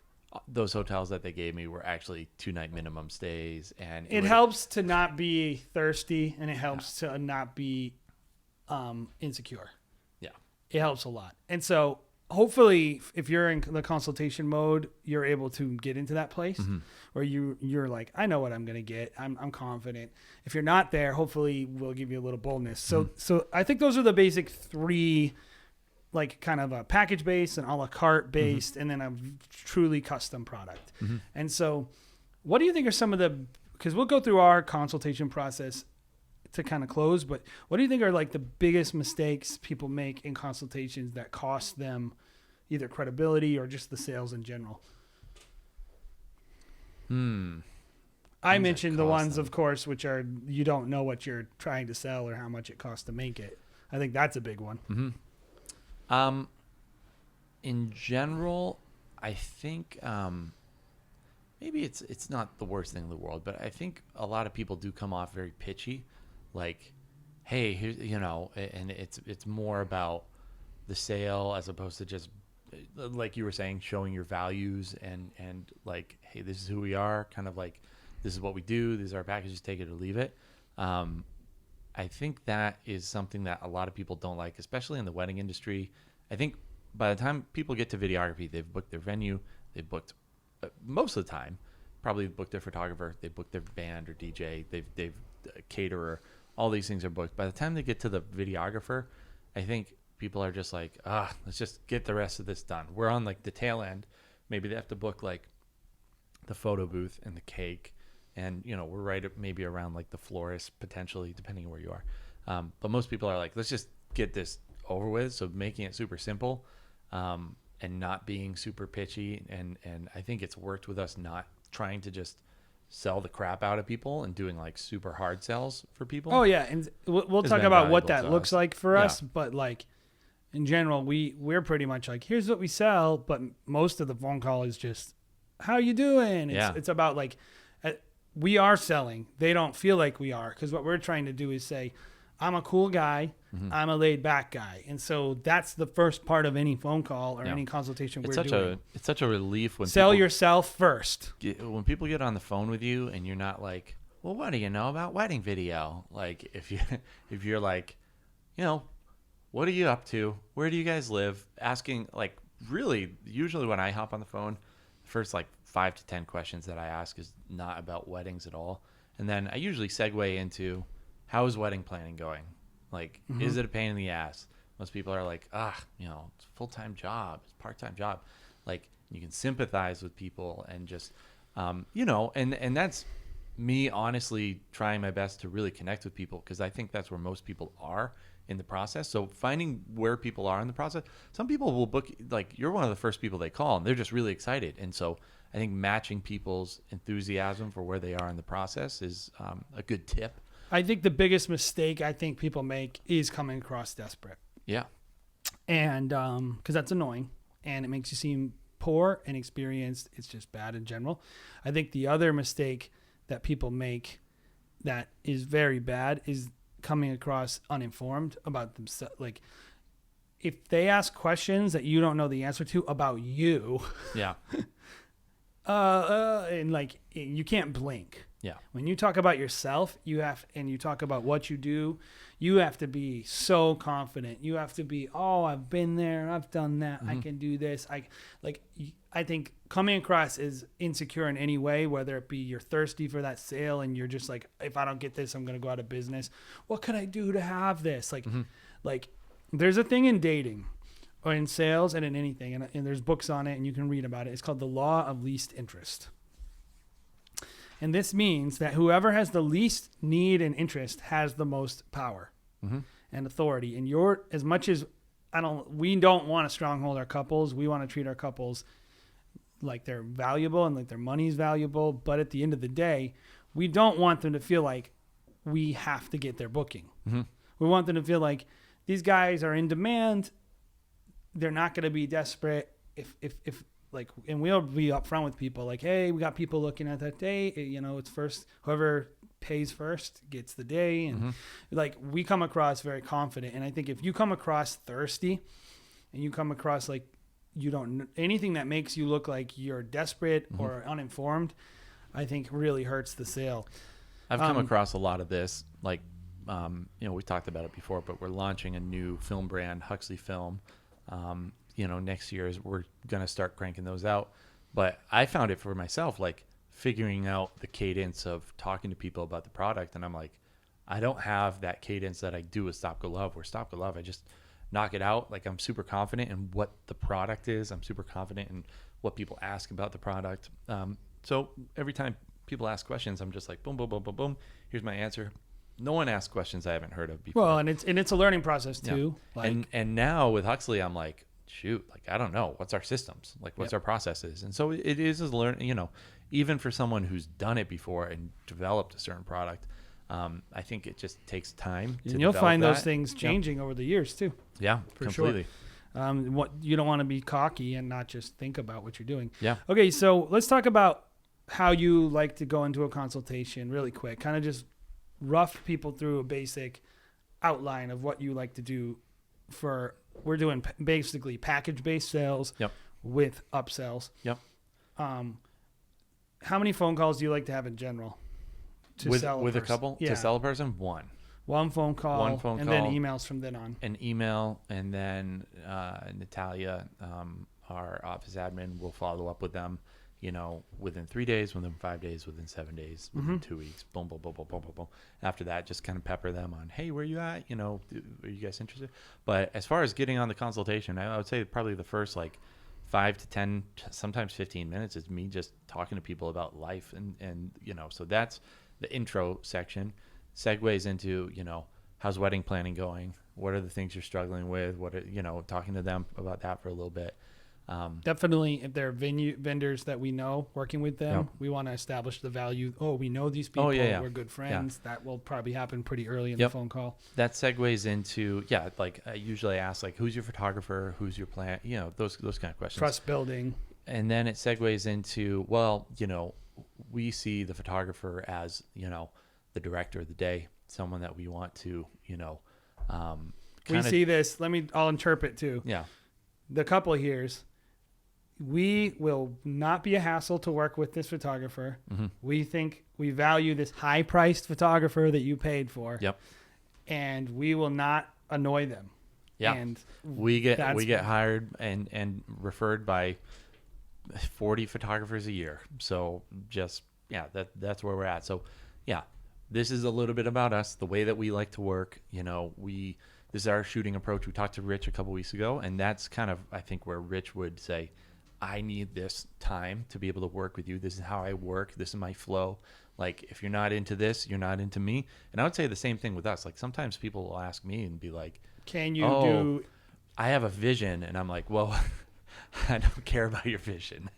[SPEAKER 1] those hotels that they gave me were actually 2-night minimum stays, and
[SPEAKER 2] it helps to not be thirsty and it helps to not be insecure. It helps a lot. And so hopefully if you're in the consultation mode, you're able to get into that place where you're like, I know what I'm going to get. I'm confident. If you're not there, hopefully we'll give you a little boldness. So I think those are the basic 3, like kind of a package based and a la carte based, and then a truly custom product. And so what do you think are some of because we'll go through our consultation process to kind of close, but what do you think are like the biggest mistakes people make in consultations that cost them either credibility or just the sales in general? I mentioned the ones, of course, which are you don't know what you're trying to sell or how much it costs to make it. I think that's a big one.
[SPEAKER 1] In general, I think maybe it's not the worst thing in the world, but I think a lot of people do come off very pitchy. Like, hey, here's, and it's more about the sale as opposed to just, like you were saying, showing your values and like, hey, this is who we are, kind of like, this is what we do, these are our packages, take it or leave it. I think that is something that a lot of people don't like, especially in the wedding industry. I think by the time people get to videography, they've booked their venue, they've booked, most of the time, probably booked their photographer, they've booked their band or DJ, they've caterer. All these things are booked. By the time they get to the videographer, I think people are just like, let's just get the rest of this done. We're on like the tail end. Maybe they have to book like the photo booth and the cake. And, we're right at maybe around like the florist potentially, depending on where you are. But most people are like, let's just get this over with. So making it super simple and not being super pitchy. And I think it's worked with us not trying to just sell the crap out of people and doing like super hard sells for people.
[SPEAKER 2] Oh yeah, and we'll talk about what that looks like for us, but like in general, we're pretty much like, here's what we sell, but most of the phone call is just, how you doing? It's about like, we are selling. They don't feel like we are, because what we're trying to do is say, I'm a cool guy. I'm a laid back guy. And so that's the first part of any phone call or any consultation we're doing.
[SPEAKER 1] It's such a relief when
[SPEAKER 2] sell yourself first.
[SPEAKER 1] When people get on the phone with you and you're not like, well, what do you know about wedding video? Like if you're like, what are you up to? Where do you guys live? Asking like really, usually when I hop on the phone, first like 5 to 10 questions that I ask is not about weddings at all. And then I usually segue into, how is wedding planning going? Like, is it a pain in the ass? Most people are like, it's a full-time job, it's a part-time job. Like, you can sympathize with people and just, and that's me honestly trying my best to really connect with people, because I think that's where most people are in the process. So finding where people are in the process, some people will book, like, you're one of the first people they call and they're just really excited. And so I think matching people's enthusiasm for where they are in the process is a good tip.
[SPEAKER 2] I think the biggest mistake I think people make is coming across desperate.
[SPEAKER 1] Yeah.
[SPEAKER 2] And because that's annoying and it makes you seem poor and experienced. It's just bad in general. I think the other mistake that people make that is very bad is coming across uninformed about themselves. Like, if they ask questions that you don't know the answer to about you,
[SPEAKER 1] Yeah.
[SPEAKER 2] and like, you can't blink.
[SPEAKER 1] Yeah.
[SPEAKER 2] When you talk about yourself, and you talk about what you do, you have to be so confident. You have to be, I've been there, I've done that, I can do this. I think coming across as insecure in any way, whether it be you're thirsty for that sale and you're just like, if I don't get this, I'm going to go out of business. What can I do to have this? Like there's a thing in dating or in sales and in anything, and there's books on it and you can read about it. It's called the law of least interest. And this means that whoever has the least need and interest has the most power and authority. And as much as we don't want to stronghold our couples. We want to treat our couples like they're valuable and like their money's valuable. But at the end of the day, we don't want them to feel like we have to get their booking. We want them to feel like these guys are in demand. They're not going to be desperate and we'll be upfront with people like, hey, we got people looking at that day. It's first, whoever pays first gets the day. And like, we come across very confident. And I think if you come across thirsty and you come across like you don't, anything that makes you look like you're desperate or uninformed, I think really hurts the sale.
[SPEAKER 1] I've come across a lot of this. Like, we talked about it before, but we're launching a new film brand, Huxley Film. Next year we're going to start cranking those out. But I found it for myself, like figuring out the cadence of talking to people about the product. And I'm like, I don't have that cadence that I do with Stopgolove. Where Stopgolove, I just knock it out. Like, I'm super confident in what the product is. I'm super confident in what people ask about the product. So every time people ask questions, I'm just like, boom, boom, boom, boom, boom. Here's my answer. No one asks questions I haven't heard of before.
[SPEAKER 2] Well, and it's a learning process too.
[SPEAKER 1] Yeah.
[SPEAKER 2] Like,
[SPEAKER 1] and now with Huxley, I'm like, shoot, like, I don't know. What's our systems? Like, what's our processes? And so it is a even for someone who's done it before and developed a certain product, I think it just takes time to
[SPEAKER 2] and you'll find
[SPEAKER 1] that.
[SPEAKER 2] Those things changing over the years too.
[SPEAKER 1] Yeah,
[SPEAKER 2] for
[SPEAKER 1] completely.
[SPEAKER 2] Sure. What you don't want to be cocky and not just think about what you're doing.
[SPEAKER 1] Yeah.
[SPEAKER 2] Okay, so let's talk about how you like to go into a consultation really quick. Kind of just rough people through a basic outline of what you like to do. We're doing basically package-based sales with upsells.
[SPEAKER 1] Yep.
[SPEAKER 2] How many phone calls do you like to have in general to sell
[SPEAKER 1] with a couple to sell a person? One phone call, and then emails from then on.
[SPEAKER 2] An
[SPEAKER 1] email, and then Natalia, our office admin, will follow up with them. Within 3 days, within 5 days, within 7 days, within 2 weeks, boom, boom, boom, boom, boom, boom, boom. After that, just kind of pepper them on, hey, where you at? Are you guys interested? But as far as getting on the consultation, I would say probably the first 5 to 10, sometimes 15 minutes is me just talking to people about life. And so that's the intro section. Segues into, how's wedding planning going? What are the things you're struggling with? Talking to them about that for a little bit.
[SPEAKER 2] Definitely, if there are vendors that we know working with them, we want to establish the value. We know these people. We're good friends. That will probably happen pretty early in the phone call.
[SPEAKER 1] That segues into I usually ask who's your photographer, who's your plan, those kind of questions.
[SPEAKER 2] Trust building, and
[SPEAKER 1] then it segues into we see the photographer as the director of the day, someone that we want to
[SPEAKER 2] we see this. I'll interpret too.
[SPEAKER 1] Yeah,
[SPEAKER 2] the couple here's. We will not be a hassle to work with this photographer. We think we value this high-priced photographer that you paid for.
[SPEAKER 1] Yep.
[SPEAKER 2] And we will not annoy them.
[SPEAKER 1] Yeah.
[SPEAKER 2] And
[SPEAKER 1] we get hired and referred by 40 photographers a year. So just, yeah, that's where we're at. So yeah, this is a little bit about us, the way that we like to work. This is our shooting approach. We talked to Rich a couple weeks ago, and that's kind of, I think, where Rich would say, I need this time to be able to work with you. This is how I work. This is my flow. Like, if you're not into this, you're not into me. And I would say the same thing with us. Like, sometimes people will ask me and be like,
[SPEAKER 2] can you do...
[SPEAKER 1] I have a vision. And I'm like, well, I don't care about your vision.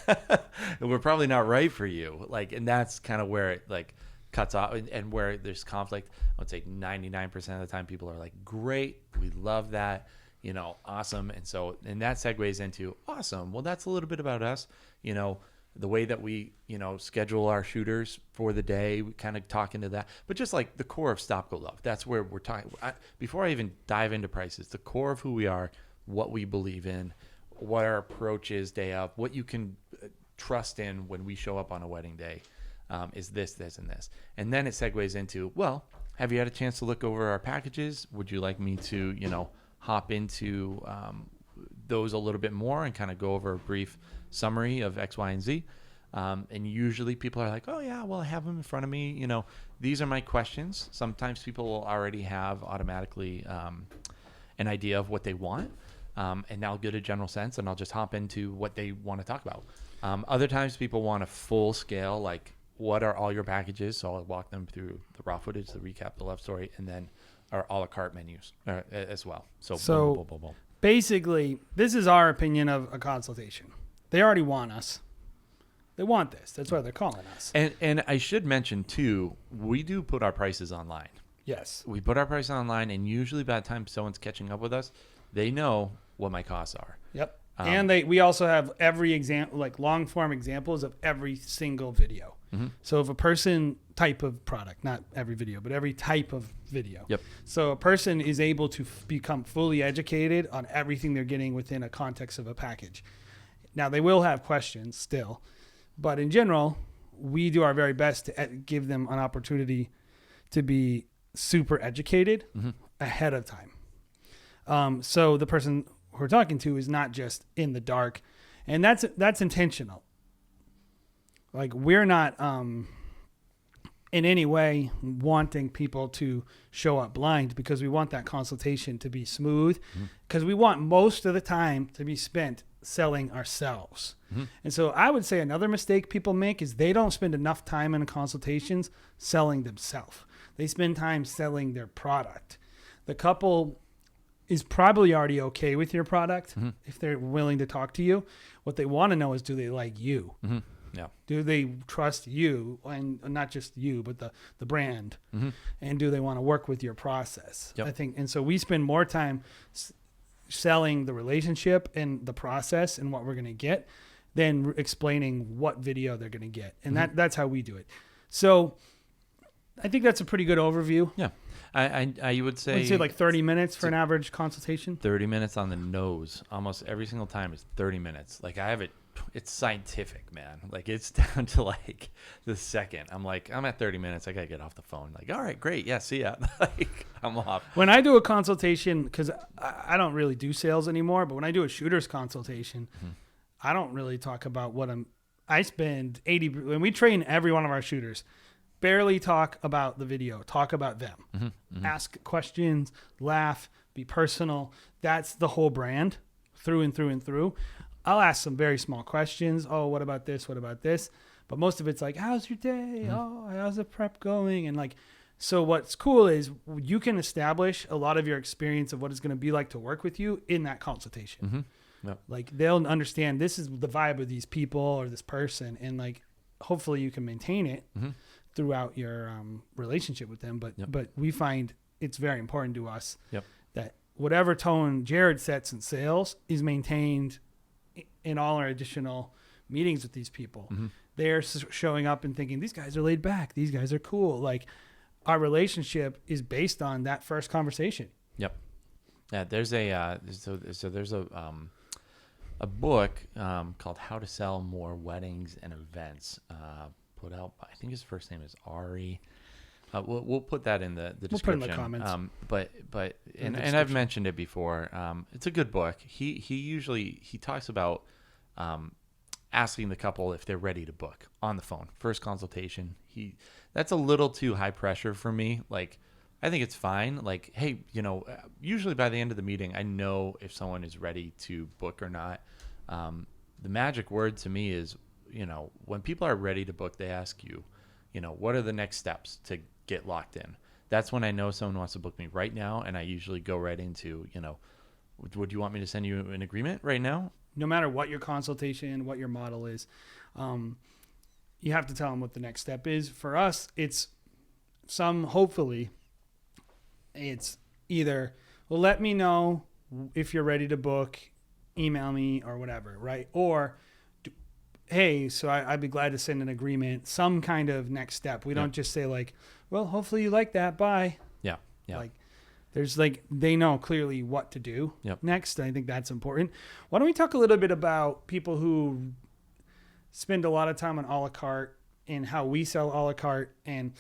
[SPEAKER 1] And we're probably not right for you. Like, and that's kind of where it, like, cuts off, and where there's conflict. I would say 99% of the time people are like, great, we love that, awesome. And that segues into awesome. Well, that's a little bit about us, the way that we, schedule our shooters for the day. We kind of talk into that, but just like the core of Stopgolove, that's where we're talking. Before I even dive into prices, the core of who we are, what we believe in, what our approach is day of, what you can trust in when we show up on a wedding day, is this, and this. And then it segues into, well, have you had a chance to look over our packages? Would you like me to, hop into those a little bit more and kind of go over a brief summary of X, Y, and Z? And usually people are like, oh yeah, well, I have them in front of me. These are my questions. Sometimes people will already have automatically an idea of what they want. And I'll get a general sense, and I'll just hop into what they want to talk about. Other times people want a full scale, like, what are all your packages? So I'll walk them through the raw footage, the recap, the love story, and then our ala-carte menus as well. So boom, boom, boom, boom.
[SPEAKER 2] Basically, this is our opinion of a consultation. They already want us. They want this. That's why they're calling us.
[SPEAKER 1] And I should mention, too, we do put our prices online.
[SPEAKER 2] Yes.
[SPEAKER 1] We put our prices online, and usually by the time someone's catching up with us, they know what my costs are.
[SPEAKER 2] Yep. And we also have every example, like long form examples of every single video. Mm-hmm. So if a person type of product, not every video, but every type of video.
[SPEAKER 1] Yep.
[SPEAKER 2] So a person is able to become fully educated on everything they're getting within a context of a package. Now they will have questions still, but in general, we do our very best to give them an opportunity to be super educated ahead of time. So the person we're talking to is not just in the dark, and that's intentional. Like, we're not in any way wanting people to show up blind, because we want that consultation to be smooth, because we want most of the time to be spent selling ourselves. And so I would say another mistake people make is they don't spend enough time in consultations selling themselves. They spend time selling their product. The couple is probably already okay with your product if they're willing to talk to you. What they want to know is, do they like you?
[SPEAKER 1] Yeah.
[SPEAKER 2] Do they trust you, and not just you, but the brand? And do they want to work with your process?
[SPEAKER 1] Yep.
[SPEAKER 2] I think, and so we spend more time selling the relationship and the process and what we're going to get than explaining what video they're going to get. And that's how we do it. So I think that's a pretty good overview.
[SPEAKER 1] Yeah. I would say,
[SPEAKER 2] like 30 minutes for an average consultation.
[SPEAKER 1] 30 minutes on the nose. Almost every single time is 30 minutes. Like, I have it. It's scientific, man. Like, it's down to like the second. I'm like, I'm at 30 minutes. I got to get off the phone. Like, all right, great. Yeah, see ya. Like, I'm off.
[SPEAKER 2] When I do a consultation, because I don't really do sales anymore, but when I do a shooter's consultation, I don't really talk about I spend 80, when we train every one of our shooters, barely talk about the video, talk about them, ask questions, laugh, be personal. That's the whole brand through and through and through. I'll ask some very small questions. Oh, what about this? What about this? But most of it's like, how's your day? Oh, how's the prep going? And like, so what's cool is you can establish a lot of your experience of what it's going to be like to work with you in that consultation.
[SPEAKER 1] Yep.
[SPEAKER 2] Like, they'll understand this is the vibe of these people or this person. And like, hopefully you can maintain it throughout your relationship with them. But we find it's very important to us that whatever tone Jared sets in sales is maintained in all our additional meetings with these people. They're showing up and thinking, these guys are laid back. These guys are cool. Like, our relationship is based on that first conversation. Yep.
[SPEAKER 1] Yeah. There's a, there's a book called How to Sell More Weddings and Events, put out by, I think his first name is Ari. We'll put that in the description.
[SPEAKER 2] We'll put it in the comments.
[SPEAKER 1] But I've mentioned it before. It's a good book. He usually talks about asking the couple if they're ready to book on the phone. First consultation. That's a little too high pressure for me. Like, I think it's fine. Like, hey, usually by the end of the meeting, I know if someone is ready to book or not. The magic word to me is, when people are ready to book, they ask you, what are the next steps to get locked in? That's when I know someone wants to book me right now. And I usually go right into, would you want me to send you an agreement right now?
[SPEAKER 2] No matter what your consultation, what your model is, you have to tell them what the next step is. For us, hopefully, it's either, well, let me know if you're ready to book, email me or whatever, right? Or, hey, so I'd be glad to send an agreement, some kind of next step. We don't just say like, well, hopefully you like that, bye.
[SPEAKER 1] Yeah.
[SPEAKER 2] Like, there's they know clearly what to do next. I think that's important. Why don't we talk a little bit about people who spend a lot of time on a la carte and how we sell a la carte? And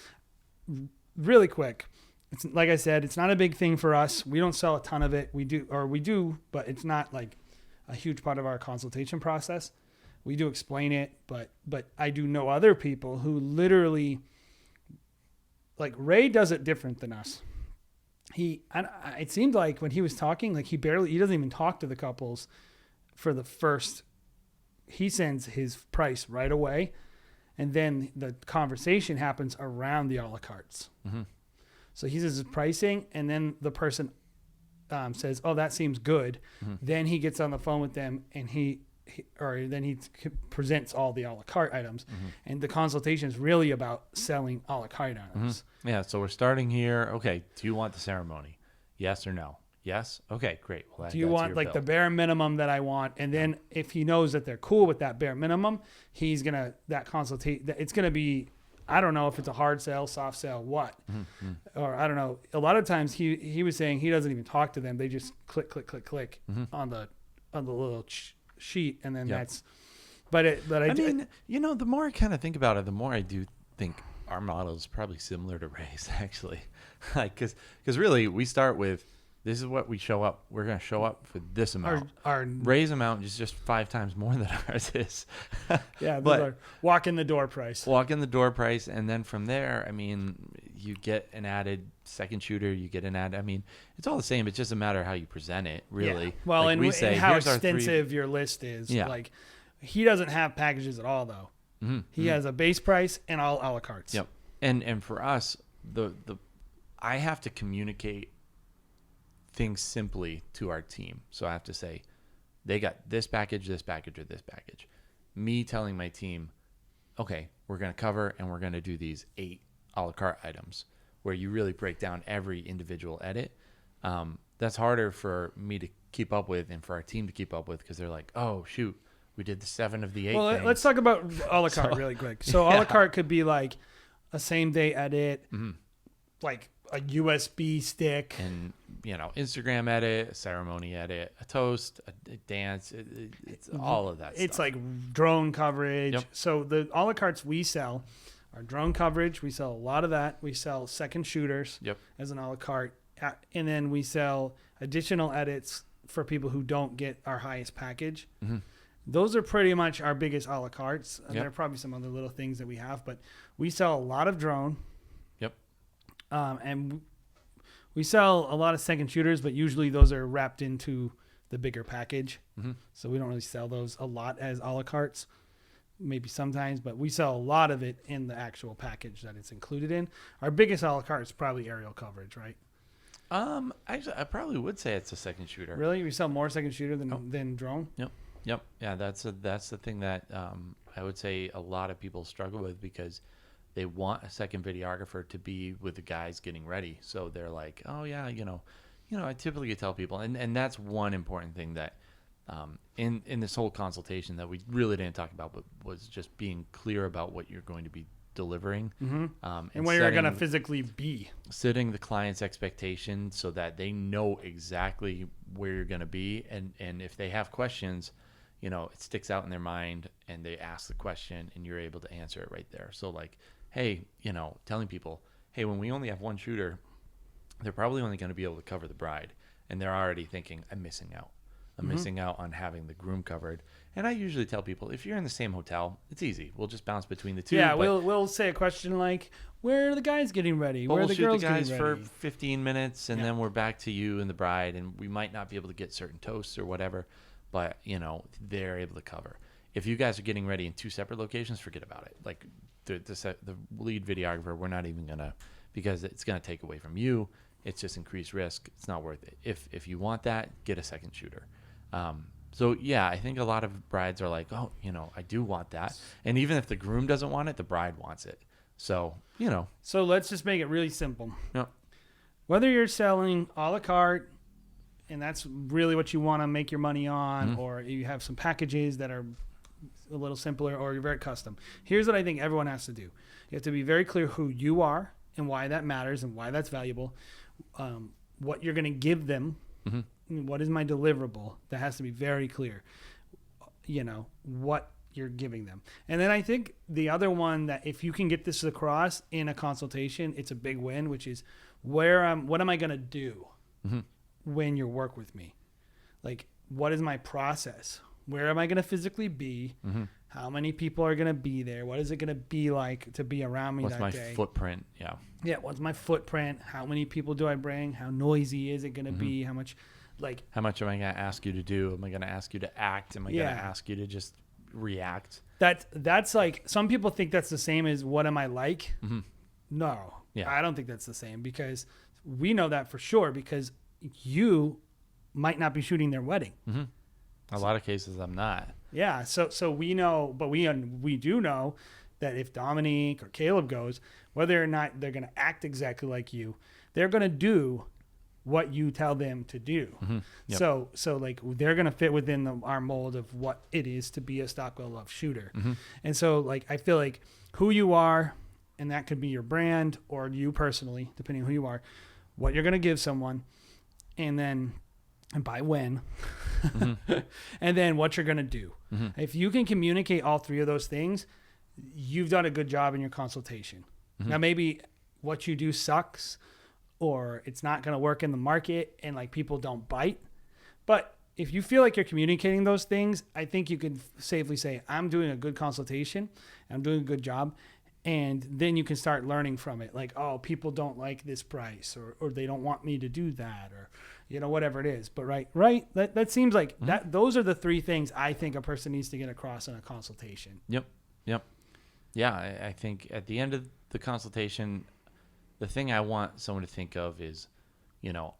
[SPEAKER 2] really quick, it's like I said, it's not a big thing for us. We don't sell a ton of it. We do, but it's not like a huge part of our consultation process. We do explain it, but I do know other people who literally, like Ray does it different than us. It seemed like when he was talking, like he doesn't even talk to the couples for the first, he sends his price right away. And then the conversation happens around the a la cartes. Mm-hmm. So he says his pricing, and then the person says, oh, that seems good. Mm-hmm. Then he gets on the phone with them and then he presents all the a la carte items. Mm-hmm. And the consultation is really about selling a la carte items.
[SPEAKER 1] Mm-hmm. Yeah, so we're starting here. Okay, do you want the ceremony? Yes or no? Yes? Okay, great. Well,
[SPEAKER 2] do you want like the bare minimum that I want? And then if he knows that they're cool with that bare minimum, he's going to, it's going to be, I don't know if it's a hard sell, soft sell, what? Mm-hmm. Or I don't know. A lot of times he was saying he doesn't even talk to them. They just click mm-hmm. on the little sheet, and then that's. But I mean,
[SPEAKER 1] the more I kind of think about it, the more I do think our model is probably similar to Ray's actually, like because really we start with, this is what we show up. We're going to show up for this amount.
[SPEAKER 2] Our
[SPEAKER 1] Ray's amount is just 5 times more than ours is.
[SPEAKER 2] Yeah, but our walk in the door price.
[SPEAKER 1] And then from there, I mean, you get an added second shooter. You get an add. I mean, it's all the same. It's just a matter of how you present it, really.
[SPEAKER 2] Yeah. Well, like and how extensive your list is.
[SPEAKER 1] Yeah.
[SPEAKER 2] Like, he doesn't have packages at all, though. Mm-hmm. He has a base price and all a la cartes.
[SPEAKER 1] Yep. And for us, I have to communicate things simply to our team. So I have to say, they got this package, or this package. Me telling my team, okay, we're going to cover and we're going to do these 8 a la carte items where you really break down every individual edit. That's harder for me to keep up with and for our team to keep up with, because they're like, oh, shoot, we did the 7 of the 8 things.
[SPEAKER 2] Let's talk about a la carte really quick. So a la carte could be like a same day edit, mm-hmm. like a USB stick,
[SPEAKER 1] and Instagram edit, a ceremony edit, a toast, a dance. It's all of that.
[SPEAKER 2] It's
[SPEAKER 1] stuff.
[SPEAKER 2] like drone coverage.
[SPEAKER 1] Yep.
[SPEAKER 2] So the a la cartes we sell are drone coverage. We sell a lot of that. We sell second shooters as an a la carte, and then we sell additional edits for people who don't get our highest package. Mm-hmm. Those are pretty much our biggest a la cartes. There are probably some other little things that we have, but we sell a lot of drone.
[SPEAKER 1] Yep.
[SPEAKER 2] And we sell a lot of second shooters, but usually those are wrapped into the bigger package. Mm-hmm. So we don't really sell those a lot as a la cartes, maybe sometimes, but we sell a lot of it in the actual package that it's included in. Our biggest a la carte is probably aerial coverage, right?
[SPEAKER 1] Actually, I probably would say it's a second shooter.
[SPEAKER 2] Really? We sell more second shooter than drone?
[SPEAKER 1] Yep. Yeah, that's the thing that I would say a lot of people struggle with, because they want a second videographer to be with the guys getting ready. So they're like, oh yeah, I typically tell people, and that's one important thing that in this whole consultation that we really didn't talk about, but was just being clear about what you're going to be delivering,
[SPEAKER 2] mm-hmm. And where you're going to physically be.
[SPEAKER 1] Setting the client's expectations so that they know exactly where you're going to be, and if they have questions, it sticks out in their mind, and they ask the question, and you're able to answer it right there. So like, hey, telling people, hey, when we only have one shooter, they're probably only going to be able to cover the bride, and they're already thinking, I'm missing out. I'm missing out on having the groom covered. And I usually tell people, if you're in the same hotel, it's easy. We'll just bounce between the two.
[SPEAKER 2] Yeah,
[SPEAKER 1] but
[SPEAKER 2] we'll say a question like, "Where are the guys getting ready? Where are
[SPEAKER 1] we'll
[SPEAKER 2] the
[SPEAKER 1] shoot
[SPEAKER 2] girls
[SPEAKER 1] the guys
[SPEAKER 2] getting
[SPEAKER 1] for
[SPEAKER 2] ready?"
[SPEAKER 1] 15 minutes, and then we're back to you and the bride, and we might not be able to get certain toasts or whatever, but they're able to cover. If you guys are getting ready in two separate locations, forget about it. Like the lead videographer, we're not even gonna, because it's gonna take away from you. It's just increased risk. It's not worth it. If you want that, get a second shooter. So yeah, I think a lot of brides are like, oh, I do want that. And even if the groom doesn't want it, the bride wants it. So,
[SPEAKER 2] So let's just make it really simple.
[SPEAKER 1] Yep.
[SPEAKER 2] Whether you're selling a la carte, and that's really what you want to make your money on, or you have some packages that are a little simpler, or you're very custom. Here's what I think everyone has to do. You have to be very clear who you are and why that matters and why that's valuable, what you're going to give them. What is my deliverable? That has to be very clear, what you're giving them. And then I think the other one, that if you can get this across in a consultation, it's a big win, which is what am I going to do when you work with me? Like, what is my process? Where am I going to physically be? How many people are going to be there? What is it going to be like to be around me that day?
[SPEAKER 1] What's my footprint? Yeah.
[SPEAKER 2] Yeah, what's my footprint? How many people do I bring? How noisy is it going to be? How much am I going to ask you to do? Am I going to ask you to act? Am I going to ask you to just react? That's like, some people think that's the same as what am I like? No. Yeah. I don't think that's the same, because we know that for sure, because you might not be shooting their wedding.
[SPEAKER 1] A lot of cases I'm not. Yeah.
[SPEAKER 2] So we know, but we do know that if Dominique or Caleb goes, whether or not they're going to act exactly like you, they're going to do what you tell them to do. Yep. So like, they're going to fit within our mold of what it is to be a Stopgolove shooter. And so like, I feel like who you are, and that could be your brand or you personally, depending on who you are, what you're going to give someone, and by when, and then what you're going to do. If you can communicate all three of those things, you've done a good job in your consultation. Now, maybe what you do sucks, or it's not going to work in the market, and like people don't bite. But if you feel like you're communicating those things, I think you could safely say, I'm doing a good consultation, I'm doing a good job. And then you can start learning from it. Like, oh, people don't like this price, or they don't want me to do that, or, whatever it is. But right. That seems like that. Those are the three things I think a person needs to get across in a consultation.
[SPEAKER 1] Yep. Yeah. I think at the end of the consultation, the thing I want someone to think of is,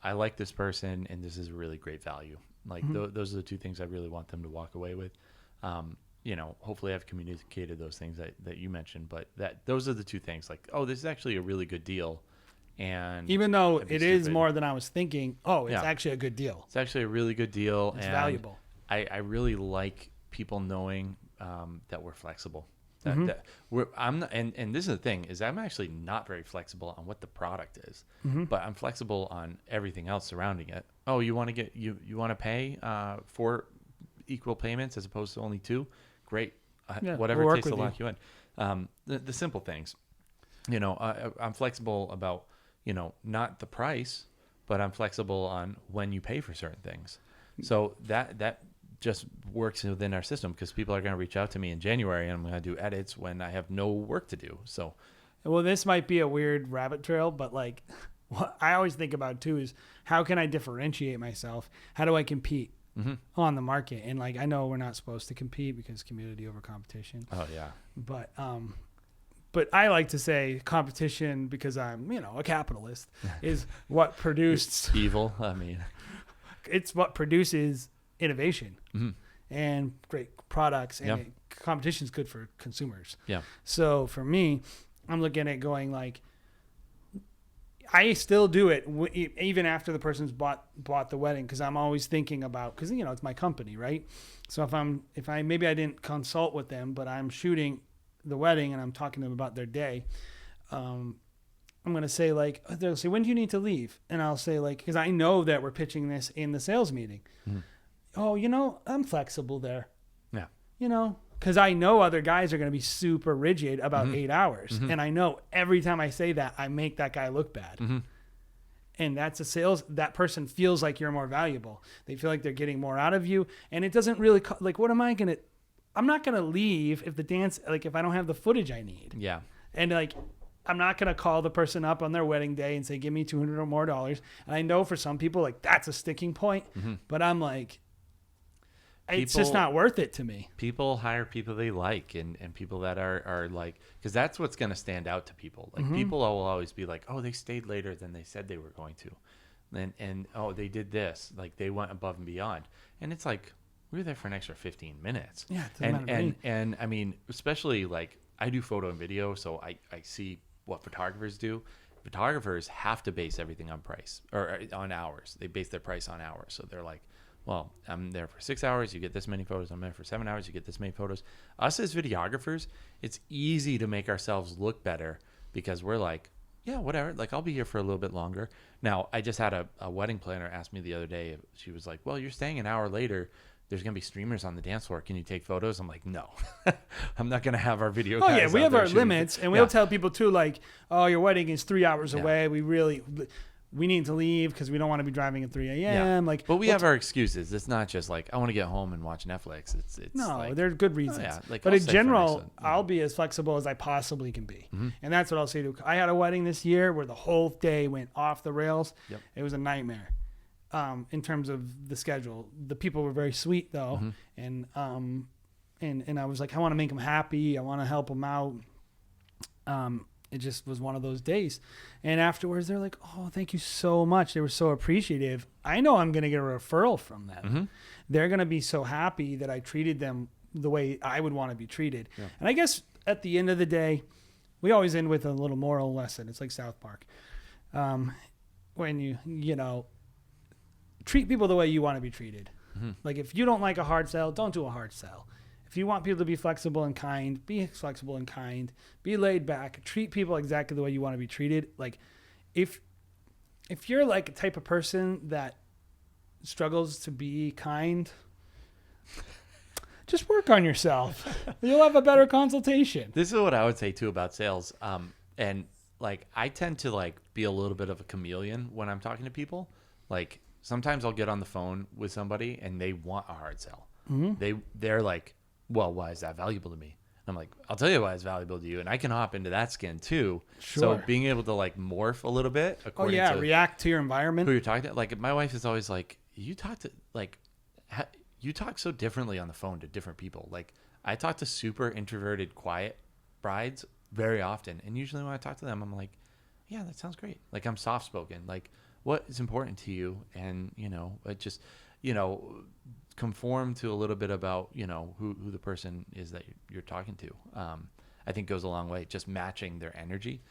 [SPEAKER 1] I like this person and this is a really great value. Like those are the two things I really want them to walk away with. Hopefully I've communicated those things that you mentioned, but those are the two things. Like, oh, this is actually a really good deal. And
[SPEAKER 2] even though it is more than I was thinking, it's actually a good deal.
[SPEAKER 1] It's actually a really good deal.
[SPEAKER 2] It's valuable.
[SPEAKER 1] I really like people knowing that we're flexible. That I'm not, and this is the thing, is I'm actually not very flexible on what the product is, but I'm flexible on everything else surrounding it. Oh, you want to pay 4 equal payments as opposed to only 2? Great. Whatever it takes to lock you in. The simple things, I'm flexible about, not the price, but I'm flexible on when you pay for certain things. So that just works within our system, because people are going to reach out to me in January and I'm going to do edits when I have no work to do. So,
[SPEAKER 2] well, this might be a weird rabbit trail, but like what I always think about too is, how can I differentiate myself? How do I compete on the market? And like, I know we're not supposed to compete because community over competition.
[SPEAKER 1] Oh yeah.
[SPEAKER 2] But I like to say competition, because I'm, a capitalist, is what produced
[SPEAKER 1] evil. I mean,
[SPEAKER 2] it's what produces innovation and great products, and competition is good for consumers. Yeah. So for me, I'm looking at going like, I still do it even after the person's bought the wedding, because I'm always thinking about, because it's my company, right? So if I maybe I didn't consult with them, but I'm shooting the wedding and I'm talking to them about their day, I'm going to say like, they'll say, when do you need to leave? And I'll say like, because I know that we're pitching this in the sales meeting. Oh, I'm flexible there. Yeah. Because I know other guys are going to be super rigid about 8 hours. And I know every time I say that, I make that guy look bad. And that's a sales, that person feels like you're more valuable. They feel like they're getting more out of you. And it doesn't really, like, what am I going to, I'm not going to leave if the dance, like if I don't have the footage I need.
[SPEAKER 1] Yeah.
[SPEAKER 2] And like, I'm not going to call the person up on their wedding day and say, give me $200 or more. And I know for some people, like that's a sticking point, but I'm like, it's just not worth it to me.
[SPEAKER 1] People hire people they like and people that are like, because that's what's going to stand out to people. Like people will always be like, oh, they stayed later than they said they were going to. And oh, they did this. Like they went above and beyond. And it's like, we were there for an extra 15 minutes.
[SPEAKER 2] Yeah. It doesn't matter to me.
[SPEAKER 1] And I mean, especially like I do photo and video. So I see what photographers do. Photographers have to base everything on price or on hours. They base their price on hours. So they're like, well, I'm there for 6 hours, you get this many photos. I'm there for 7 hours, you get this many photos. Us as videographers, it's easy to make ourselves look better because we're like, yeah, whatever. Like, I'll be here for a little bit longer. Now, I just had a wedding planner ask me the other day. She was like, well, you're staying an hour later. There's going to be streamers on the dance floor. Can you take photos? I'm like, no. I'm not going to have our video guys.
[SPEAKER 2] Oh, yeah, we have our limits. And we'll tell people, too, like, oh, your wedding is 3 hours away. We need to leave because we don't want to be driving at 3 a.m.
[SPEAKER 1] Yeah.
[SPEAKER 2] Like,
[SPEAKER 1] but we have our excuses. It's not just like I want to get home and watch Netflix. It's
[SPEAKER 2] no,
[SPEAKER 1] like,
[SPEAKER 2] there's good reasons.
[SPEAKER 1] Oh, yeah. Like,
[SPEAKER 2] but
[SPEAKER 1] I'll
[SPEAKER 2] in
[SPEAKER 1] stay
[SPEAKER 2] general,
[SPEAKER 1] for
[SPEAKER 2] I'll be as flexible as I possibly can be,
[SPEAKER 1] Mm-hmm.
[SPEAKER 2] and that's what I'll say to. I had a wedding this year where the whole day went off the rails.
[SPEAKER 1] Yep.
[SPEAKER 2] It was a nightmare, in terms of the schedule. The people were very sweet though, and I was like, I want to make them happy. I want to help them out. It just was one of those days. And afterwards, they're like, oh, thank you so much. They were so appreciative. I know I'm going to get a referral from them. They're going to be so happy that I treated them the way I would want to be treated. Yeah. And I guess at the end of the day, we always end with a little moral lesson. It's like South Park. When you know, treat people the way you want to be treated. Like if you don't like a hard sell, don't do a hard sell. If you want people to be flexible and kind, be flexible and kind, be laid back, treat people exactly the way you want to be treated. Like if you're like a type of person that struggles to be kind, just work on yourself. You'll have a better consultation.
[SPEAKER 1] This is what I would say too about sales. And like, I tend to like be a little bit of a chameleon when I'm talking to people. Like sometimes I'll get on the phone with somebody and they want a hard sell. They're like, well, why is that valuable to me? I'm like, I'll tell you why it's valuable to you. And I can hop into that skin too.
[SPEAKER 2] Sure.
[SPEAKER 1] So being able to like morph a little bit according to
[SPEAKER 2] react to your environment.
[SPEAKER 1] Who you're talking to. Like my wife is always like, you talk so differently on the phone to different people. Like I talk to super introverted, quiet brides very often. And usually when I talk to them, I'm like, yeah, that sounds great. Like I'm soft spoken. Like what is important to you? And it just, conform to a little bit about who the person is that you're talking to. I think goes a long way. Just matching their energy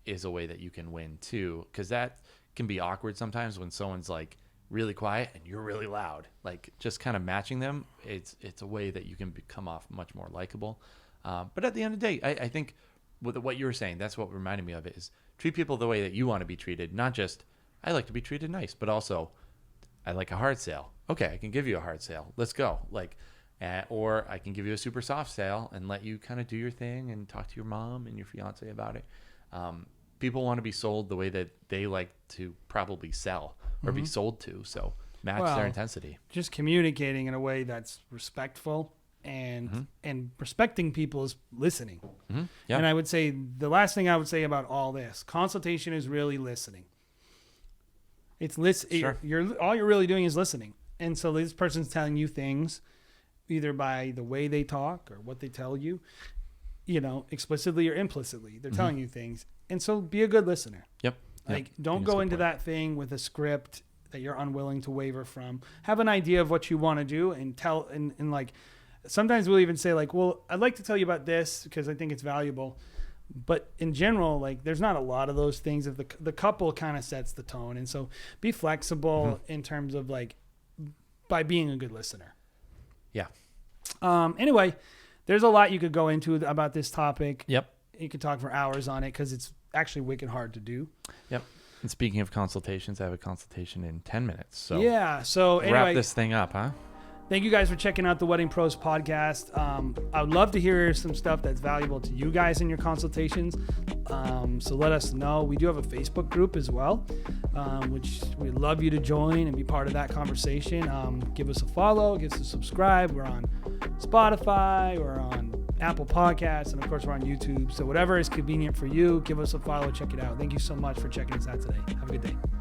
[SPEAKER 1] is a way that you can win too, because that can be awkward sometimes when someone's like really quiet and you're really loud. Like just kind of matching them, it's a way that you can come off much more likable. But at the end of the day, I think with what you were saying, that's what reminded me of it, is treat people the way that you want to be treated. Not just I like to be treated nice, but also I like a hard sale. Okay, I can give you a hard sale. Let's go. Like, or I can give you a super soft sale and let you kind of do your thing and talk to your mom and your fiance about it. People want to be sold the way that they like to probably sell or be sold to. So match their intensity.
[SPEAKER 2] Just communicating in a way that's respectful and respecting people is listening.
[SPEAKER 1] Yeah.
[SPEAKER 2] And I would say the last thing I would say about all this, consultation is really listening. It's
[SPEAKER 1] Sure.
[SPEAKER 2] All you're really doing is listening. And so this person's telling you things either by the way they talk or what they tell you, explicitly or implicitly. They're telling you things. And so be a good listener.
[SPEAKER 1] Yep.
[SPEAKER 2] Like don't go into that thing with a script that you're unwilling to waver from. Have an idea of what you want to do and tell and like sometimes we'll even say like, well, I'd like to tell you about this because I think it's valuable. But in general, like there's not a lot of those things. If the couple kind of sets the tone. And so be flexible in terms of like by being a good listener.
[SPEAKER 1] Yeah.
[SPEAKER 2] Anyway, there's a lot you could go into about this topic.
[SPEAKER 1] Yep.
[SPEAKER 2] You could talk for hours on it because it's actually wicked hard to do.
[SPEAKER 1] Yep. And speaking of consultations, I have a consultation in 10 minutes. So
[SPEAKER 2] yeah. So anyway,
[SPEAKER 1] wrap this thing up, huh?
[SPEAKER 2] Thank you guys for checking out the Wedding Pros podcast. I would love to hear some stuff that's valuable to you guys in your consultations. So let us know. We do have a Facebook group as well, which we'd love you to join and be part of that conversation. Give us a follow, give us a subscribe. We're on Spotify, we're on Apple Podcasts, and of course we're on YouTube. So whatever is convenient for you, give us a follow, check it out. Thank you so much for checking us out today. Have a good day.